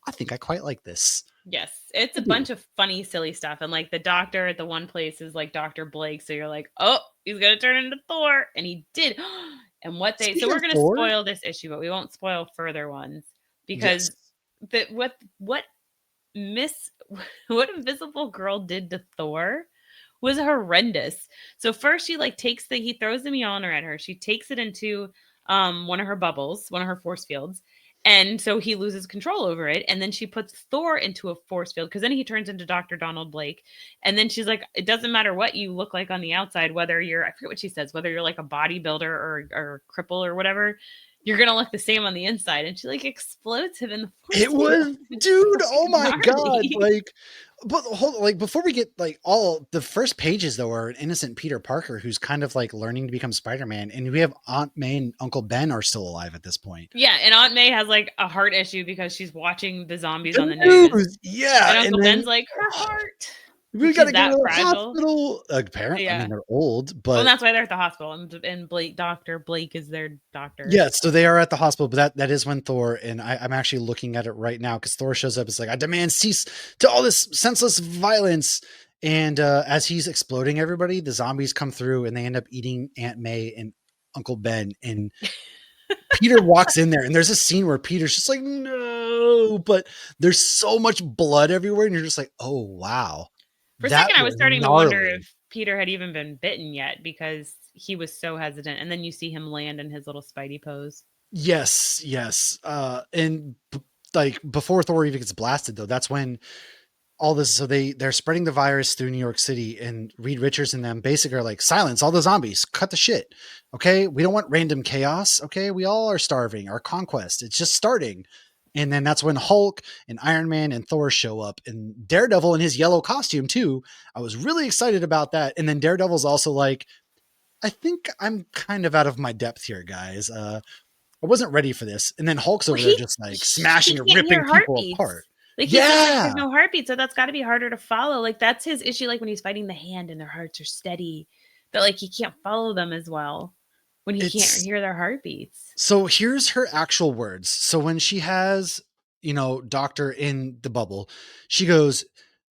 I think I quite like this. Yes. It's a bunch of funny, silly stuff. And like the doctor at the one place is like Dr. Blake. So you're like, oh, he's going to turn into Thor. And he did. And what they, so we're going to spoil this issue, but we won't spoil further ones because what Invisible Girl did to Thor was horrendous. So first she like he throws the Mjolnir at her. She takes it into one of her bubbles, one of her force fields. And so he loses control over it. And then she puts Thor into a force field because then he turns into Dr. Donald Blake. And then she's like, it doesn't matter what you look like on the outside, whether I forget what she says, whether you're like a bodybuilder or cripple or whatever, you're going to look the same on the inside. And she like explodes him in the force field. Was, dude, oh my God. Like, but like before we get like all the first pages though are an innocent Peter Parker who's kind of like learning to become Spider-Man, and we have Aunt May and Uncle Ben are still alive at this point. Yeah, and Aunt May has like a heart issue because she's watching the zombies on the news. Yeah, and Uncle Ben's like, her heart. We gotta go to the hospital. Apparently, I mean they're old, but that's why they're at the hospital. And Dr. Blake is their doctor. Yeah, so they are at the hospital, but that is when Thor, and I'm actually looking at it right now because Thor shows up. It's like, I demand cease to all this senseless violence. And as he's exploding everybody, the zombies come through and they end up eating Aunt May and Uncle Ben. And Peter walks in there, and there's a scene where Peter's just like, no, but there's so much blood everywhere, and you're just like, oh wow. For a second, I was starting to wonder if Peter had even been bitten yet because he was so hesitant. And then you see him land in his little Spidey pose. Yes. And like before Thor even gets blasted, though, that's when all this. So they're spreading the virus through New York City, and Reed Richards and them basically are like, silence all the zombies, cut the shit. Okay. We don't want random chaos. Okay. We all are starving. Our conquest, it's just starting. And then that's when Hulk and Iron Man and Thor show up, and Daredevil in his yellow costume too. I was really excited about that. And then Daredevil's also like, I think I'm kind of out of my depth here, guys. I wasn't ready for this. And then Hulk's over there just like smashing and ripping people apart. Like, there's no heartbeat. So that's got to be harder to follow. Like that's his issue. Like when he's fighting the Hand and their hearts are steady, that like he can't follow them as well when he can't hear their heartbeats. So here's her actual words. So when she has, Doctor in the bubble, she goes,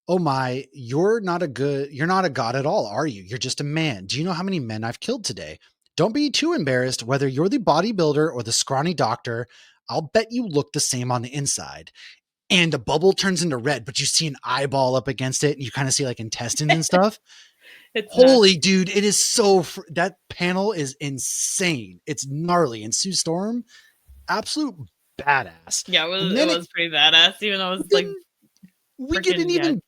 oh my, you're not a god at all, are you? You're just a man. Do you know how many men I've killed today? Don't be too embarrassed, whether you're the bodybuilder or the scrawny doctor. I'll bet you look the same on the inside. And the bubble turns into red, but you see an eyeball up against it, and you kind of see like intestines and stuff. Holy nuts. Dude, it is that panel is insane. It's gnarly. And Sue Storm, absolute badass. Yeah, it was pretty badass, even though it was like we get an even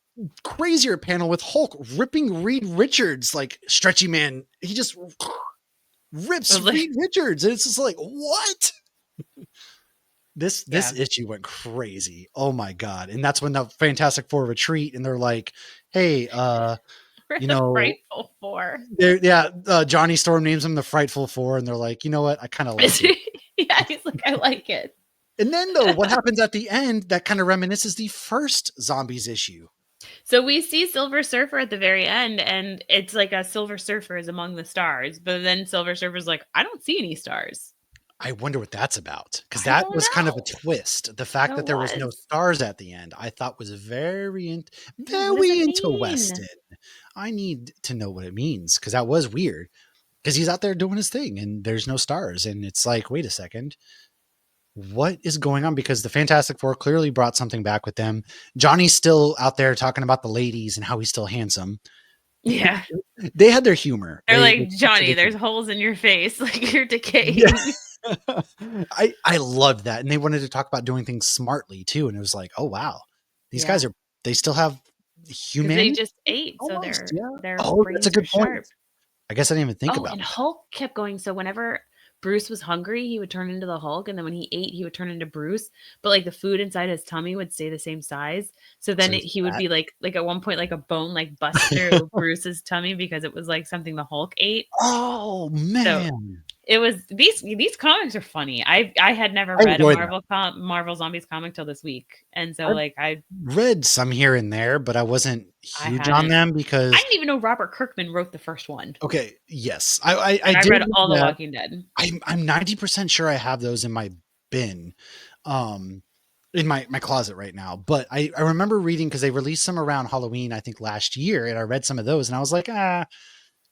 crazier panel with Hulk ripping Reed Richards, like stretchy man. He just rips Reed Richards, and it's just like, what? This issue went crazy. Oh my God. And that's when the Fantastic Four retreat, and they're like, hey, Frightful Four. Johnny Storm names them the Frightful Four, and they're like, you know what? I kind of like it. Yeah, he's like, I like it. And then though, what happens at the end that kind of reminisces the first Zombies issue. So we see Silver Surfer at the very end, and it's like a Silver Surfer is among the stars, but then Silver Surfer's like, I don't see any stars. I wonder what that's about, because that was kind of a twist. The fact that there was no stars at the end, I thought was very interesting. I need to know what it means, because that was weird. Because he's out there doing his thing, and there's no stars, and it's like, wait a second, what is going on? Because the Fantastic Four clearly brought something back with them. Johnny's still out there talking about the ladies and how he's still handsome. Yeah, they had their humor. They're like, Johnny, there's holes in your face, like you're decaying. Yeah. I loved that. And they wanted to talk about doing things smartly too. And it was like, oh wow, these guys they still have humanity. They just ate. Almost, so they're that's a good point. I guess I didn't even think about it. And Hulk kept going. So whenever Bruce was hungry, he would turn into the Hulk. And then when he ate, he would turn into Bruce. But like the food inside his tummy would stay the same size. So then he would be like at one point, like a bone like bust through Bruce's tummy because it was like something the Hulk ate. Oh man. it was these comics are funny. I had never read a Marvel Zombies comic till this week, and so I read some here and there, but I wasn't huge on them because I didn't even know Robert Kirkman wrote the first one. Okay, yes, I did read all the Walking Dead. I'm 90% sure I have those in my bin, in my closet right now. But I remember reading because they released some around Halloween, I think last year, and I read some of those, and I was like,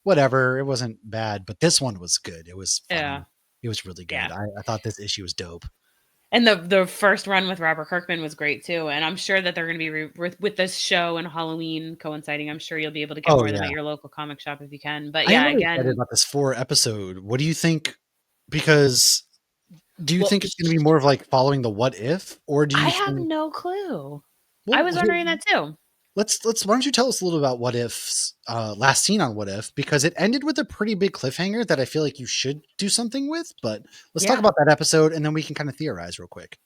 whatever, it wasn't bad. But this one was good. It was fun. Yeah. It was really good. Yeah. I thought this issue was dope. And the first run with Robert Kirkman was great too. And I'm sure that they're going to be with this show and Halloween coinciding. I'm sure you'll be able to get more of them at your local comic shop if you can. But yeah, I'm excited about this 4 episode. What do you think? Because do you think it's going to be more of like following the What If, or do you? I have no clue. Well, I was wondering that too. Let's. Why don't you tell us a little about What If's last scene on What If, because it ended with a pretty big cliffhanger that I feel like you should do something with. But let's talk about that episode, and then we can kind of theorize real quick.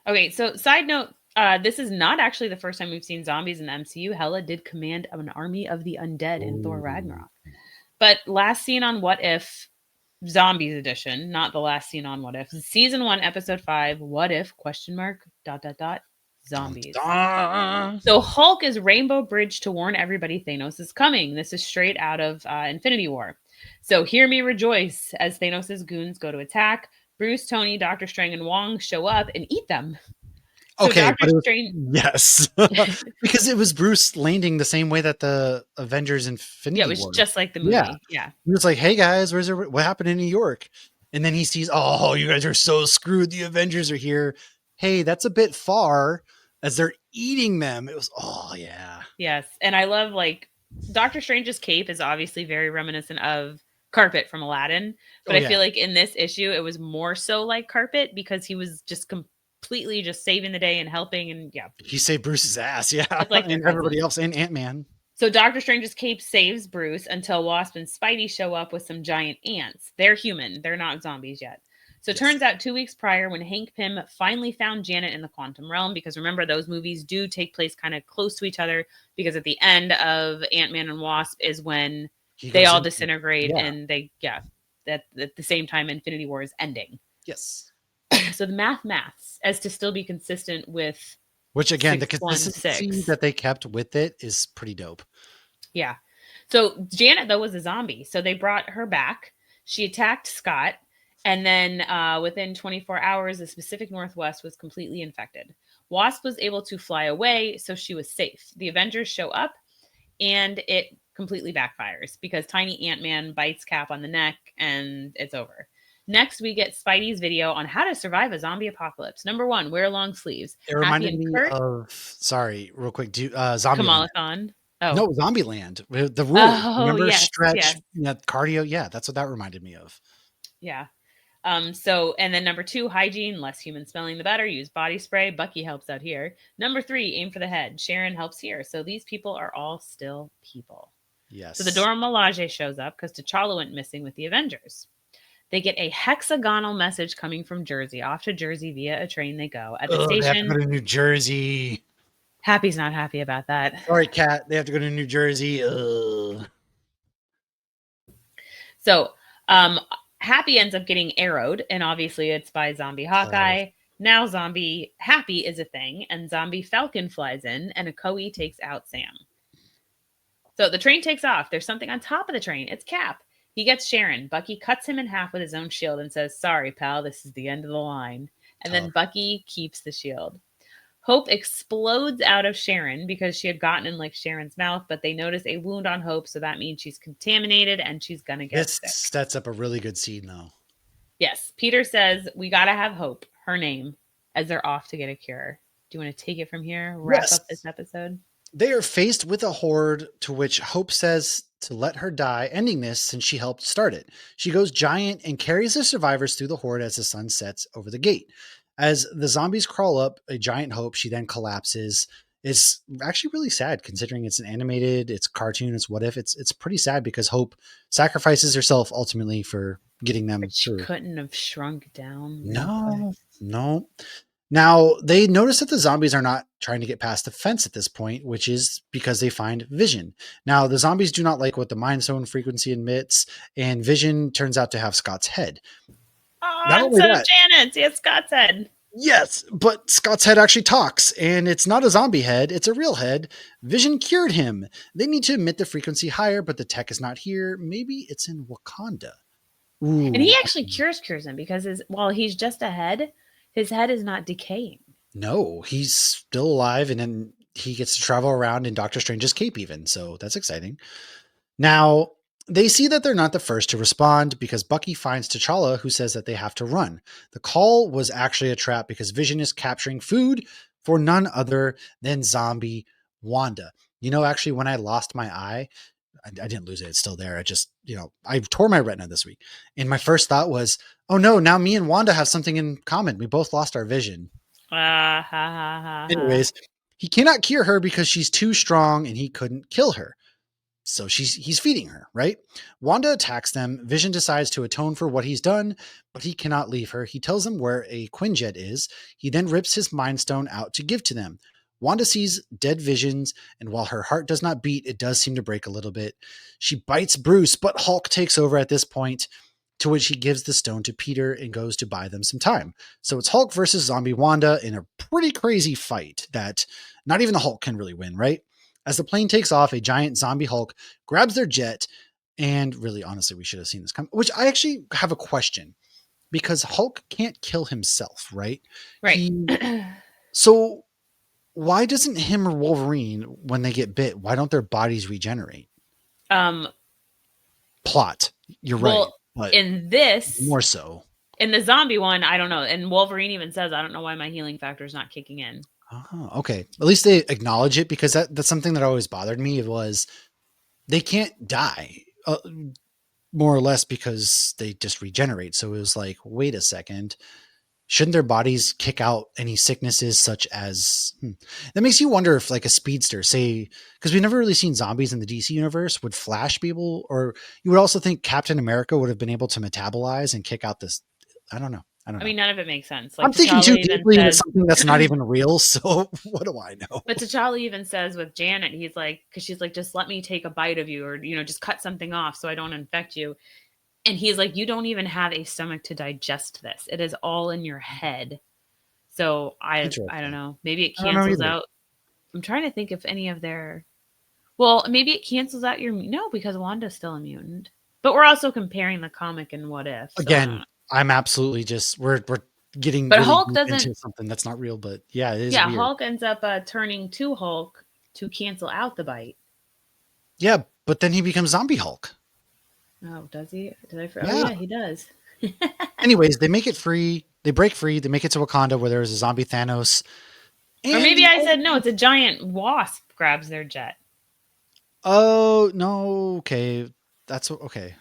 Okay, so side note, this is not actually the first time we've seen zombies in the MCU. Hela did command an army of the undead in Thor Ragnarok. But last scene on What If, Zombies edition, not the last scene on What If. Season 1, episode 5, What If, ? Zombies. So Hulk is Rainbow Bridge to warn everybody Thanos is coming. This is straight out of Infinity War. So hear me rejoice as Thanos' goons go to attack. Bruce, Tony, Doctor Strange, and Wong show up and eat them. So okay, yes, because it was Bruce landing the same way that the Avengers Infinity War. Yeah, it was just like the movie. Yeah. He was like, "Hey guys, what happened in New York?" And then he sees, "Oh, you guys are so screwed. The Avengers are here. Hey, that's a bit far." As they're eating them, it was, oh yeah. Yes, and I love Doctor Strange's cape is obviously very reminiscent of Carpet from Aladdin, but I feel like in this issue it was more so like Carpet because he was just completely just saving the day and helping, and he saved Bruce's ass, and everybody else, and Ant-Man. So Doctor Strange's cape saves Bruce until Wasp and Spidey show up with some giant ants. They're human; they're not zombies yet. So it turns out 2 weeks prior, when Hank Pym finally found Janet in the quantum realm, because remember, those movies do take place kind of close to each other, because at the end of Ant-Man and Wasp is when they all disintegrate, and at the same time Infinity War is ending. Yes. So the maths as to still be consistent with... Which, again, the consistency that they kept with it is pretty dope. Yeah. So Janet, though, was a zombie. So they brought her back. She attacked Scott. And then within 24 hours, the Pacific Northwest was completely infected. Wasp was able to fly away, so she was safe. The Avengers show up, and it completely backfires because tiny Ant-Man bites Cap on the neck, and it's over. Next, we get Spidey's video on how to survive a zombie apocalypse. Number 1, wear long sleeves. It reminded me of, sorry, real quick, Zombie Kamala Khan. Oh. No, Zombieland. The rule. Remember, stretch, cardio. Yeah, that's what that reminded me of. Yeah. And then number 2, hygiene, less human smelling, the better. Use body spray. Bucky helps out here. Number 3, aim for the head. Sharon helps here. So these people are all still people. Yes. So the Dora Milaje shows up because T'Challa went missing with the Avengers. They get a hexagonal message coming from Jersey. Off to Jersey via a train they go. At the station. They have to go to New Jersey. Happy's not happy about that. Sorry, Kat. They have to go to New Jersey. So, Happy ends up getting arrowed, and obviously it's by Zombie Hawkeye. Now Zombie Happy is a thing, and Zombie Falcon flies in, and Okoye takes out Sam. So the train takes off. There's something on top of the train. It's Cap. He gets Sharon. Bucky cuts him in half with his own shield and says, "Sorry, pal, this is the end of the line." And then Bucky keeps the shield. Hope explodes out of Sharon because she had gotten in Sharon's mouth, but they notice a wound on Hope, so that means she's contaminated and she's going to get sick. This sets up a really good scene, though. Yes. Peter says, we got to have Hope, her name, as they're off to get a cure. Do you want to take it from here? Wrap up this episode? They are faced with a horde to which Hope says to let her die, ending this since she helped start it. She goes giant and carries the survivors through the horde as the sun sets over the gate. As the zombies crawl up a giant Hope, she then collapses. It's actually really sad considering it's an animated, it's cartoon, it's What If. It's pretty sad because Hope sacrifices herself ultimately for getting them through. She couldn't have shrunk down. No. Now, they notice that the zombies are not trying to get past the fence at this point, which is because they find Vision. Now, the zombies do not like what the Mind Stone frequency emits, and Vision turns out to have Scott's head. Not only instead of that, Janet's, he has Scott's head. yes, but Scott's head actually talks, and it's not a zombie head, it's a real head. Vision cured him. They need to emit the frequency higher, but the tech is not here. Maybe it's in Wakanda. Ooh. And he actually cures him because while he's just a head, his head is not decaying. No, he's still alive, and then he gets to travel around in Doctor Strange's cape even, so that's exciting. Now, they see that they're not the first to respond because Bucky finds T'Challa, who says that they have to run. The call was actually a trap because Vision is capturing food for none other than zombie Wanda. Actually, when I lost my eye, I didn't lose it. It's still there. I just, I tore my retina this week. And my first thought was, oh no, now me and Wanda have something in common. We both lost our vision. Anyways, he cannot cure her because she's too strong and he couldn't kill her. So he's feeding her, right? Wanda attacks them. Vision decides to atone for what he's done, but he cannot leave her. He tells them where a Quinjet is. He then rips his Mind Stone out to give to them. Wanda sees dead Visions, and while her heart does not beat, it does seem to break a little bit. She bites Bruce, but Hulk takes over at this point, to which he gives the stone to Peter and goes to buy them some time. So it's Hulk versus Zombie Wanda in a pretty crazy fight that not even the Hulk can really win, right? As the plane takes off, a giant zombie Hulk grabs their jet, and really, honestly, we should have seen this come, which I actually have a question, because Hulk can't kill himself, right? Right. So why doesn't him or Wolverine, when they get bit, why don't their bodies regenerate? Plot. You're right. But in this, more so. In the zombie one, I don't know. And Wolverine even says, I don't know why my healing factor is not kicking in. Oh, okay. At least they acknowledge it, because that's something that always bothered me. It was they can't die, more or less, because they just regenerate. So it was like, wait a second. Shouldn't their bodies kick out any sicknesses such as that makes you wonder if, like, a speedster, say, because we've never really seen zombies in the DC universe, would Flash be able, or you would also think Captain America would have been able to metabolize and kick out this. I don't know. I mean, none of it makes sense. Like, I'm thinking too deeply into something that's not even real. So what do I know? But T'Challa even says with Janet, he's like, because she's like, just let me take a bite of you, or, just cut something off so I don't infect you. And he's like, you don't even have a stomach to digest this. It is all in your head. So I don't know. Maybe it cancels out. I'm trying to think if any of their, maybe it cancels out because Wanda's still a mutant. But we're also comparing the comic and What If. So again, I'm absolutely just we're getting but really Hulk doesn't into something that's not real. But yeah, it is. Yeah, weird. Hulk ends up turning to Hulk to cancel out the bite. Yeah, but then he becomes Zombie Hulk. Oh, does he? Did I? Yeah. Oh, yeah, he does. Anyways, they make it free. They break free. They make it to Wakanda, where there's a zombie Thanos. Or maybe I said no. It's a giant wasp grabs their jet. Oh no! Okay, that's okay.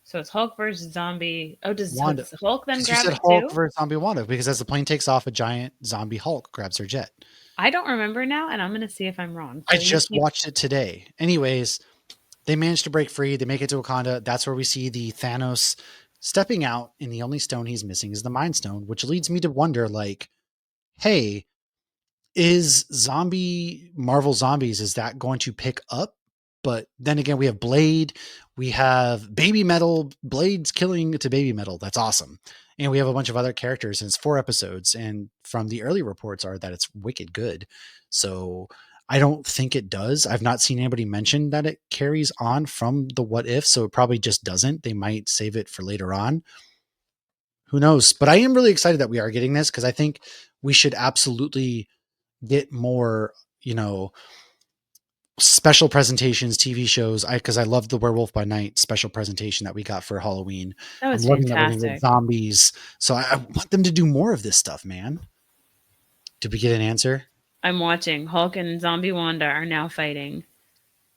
So it's Hulk versus zombie. Oh, does Wanda. Hulk then grab it Hulk too? versus zombie Wanda, because as the plane takes off, a giant zombie Hulk grabs her jet. I don't remember now, and I'm going to see if I'm wrong. So I just watched it today. Anyways, they managed to break free. They make it to Wakanda. That's where we see the Thanos stepping out, and the only stone he's missing is the Mind Stone, which leads me to wonder, like, hey, is Marvel Zombies, is that going to pick up? But then again, we have Blade, we have Baby Metal, Blade's killing to Baby Metal. That's awesome. And we have a bunch of other characters, and it's 4 episodes. And from the early reports are that it's wicked good. So I don't think it does. I've not seen anybody mention that it carries on from the What If. So it probably just doesn't. They might save it for later on. Who knows? But I am really excited that we are getting this, because I think we should absolutely get more, special presentations, TV shows. Because I love the Werewolf by Night special presentation that we got for Halloween. That was fantastic. Zombies. So I want them to do more of this stuff, man. Did we get an answer? I'm watching. Hulk and Zombie Wanda are now fighting.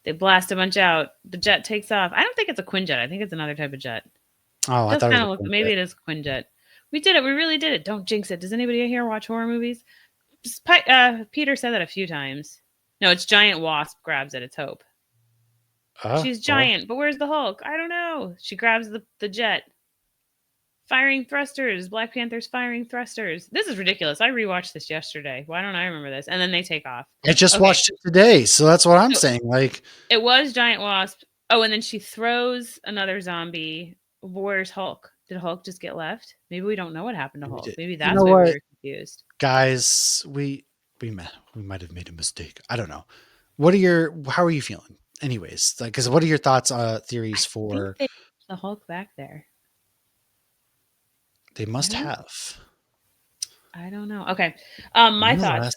They blast a bunch out. The jet takes off. I don't think it's a Quinjet. I think it's another type of jet. Oh, I thought it was maybe it is a Quinjet. We did it. We really did it. Don't jinx it. Does anybody here watch horror movies? Peter said that a few times. No, it's giant wasp grabs it. It's Hope. She's giant, but where's the Hulk? I don't know. She grabs the jet. firing thrusters. Black Panther's firing thrusters. This is ridiculous. I rewatched this yesterday. Why don't I remember this? And then they take off. I just watched it today, so that's what I'm saying. Like, it was Giant Wasp. Oh, and then she throws another zombie. Where's Hulk? Did Hulk just get left? Maybe we don't know what happened to Hulk. Maybe that's why we were confused. Guys, we might have made a mistake. I don't know. How are you feeling? Anyways, like, because what are your thoughts, theories for the Hulk back there? They must have. I don't know. Okay. My thoughts.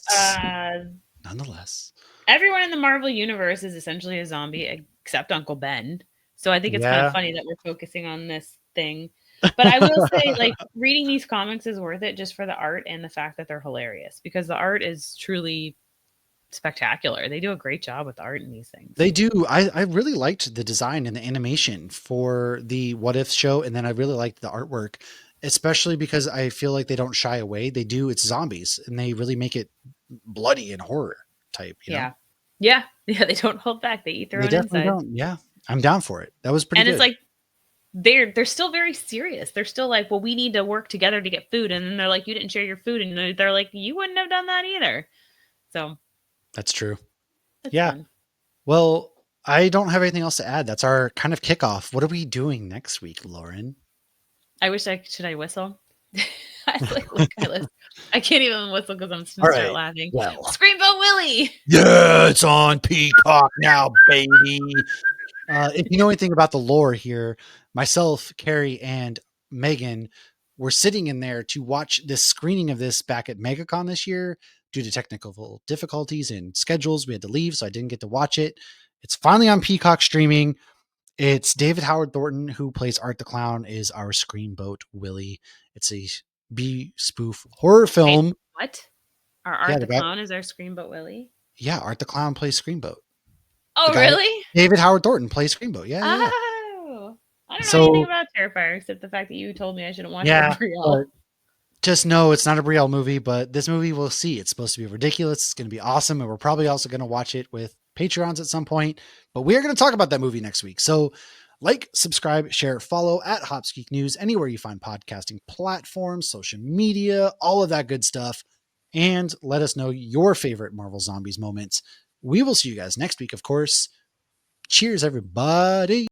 Nonetheless. Everyone in the Marvel universe is essentially a zombie except Uncle Ben. So I think it's kind of funny that we're focusing on this thing. But I will say, like, reading these comics is worth it just for the art and the fact that they're hilarious, because the art is truly spectacular. They do a great job with the art in these things. They do. I really liked the design and the animation for the What If show. And then I really liked the artwork, especially because I feel like they don't shy away. They do. It's zombies, and they really make it bloody and horror type. You know? Yeah. They don't hold back. They eat their own inside. Don't. Yeah, I'm down for it. That was pretty good. And it's like they're still very serious. They're still like, well, we need to work together to get food. And then they're like, you didn't share your food. And they're like, you wouldn't have done that either. So that's true. Fun. Well, I don't have anything else to add. That's our kind of kickoff. What are we doing next week, Lauren? Should I whistle? I can't even whistle because I'm going to start laughing. Well, Screamboat Willie. Yeah, it's on Peacock now, baby. If you know anything about the lore here, myself, Carrie, and Megan were sitting in there to watch this screening of this back at MegaCon this year. Due to technical difficulties and schedules, we had to leave, so I didn't get to watch it. It's finally on Peacock streaming. It's David Howard Thornton, who plays Art the Clown, is our Screamboat Willie. It's a B-spoof horror film. Wait, what? Our Art the Clown is our Screamboat Willie? Yeah, Art the Clown plays Screamboat. Oh, really? David Howard Thornton plays Screamboat. Yeah. Oh. I don't know anything about Terrifier except the fact that you told me I shouldn't watch it. Just know it's not a Brielle movie, but this movie we'll see. It's supposed to be ridiculous. It's going to be awesome. And we're probably also going to watch it with Patreons at some point, but we are going to talk about that movie next week. So like, subscribe, share, follow at Hopsgeek News, anywhere you find podcasting platforms, social media, all of that good stuff. And let us know your favorite Marvel Zombies moments. We will see you guys next week, of course. Cheers, everybody.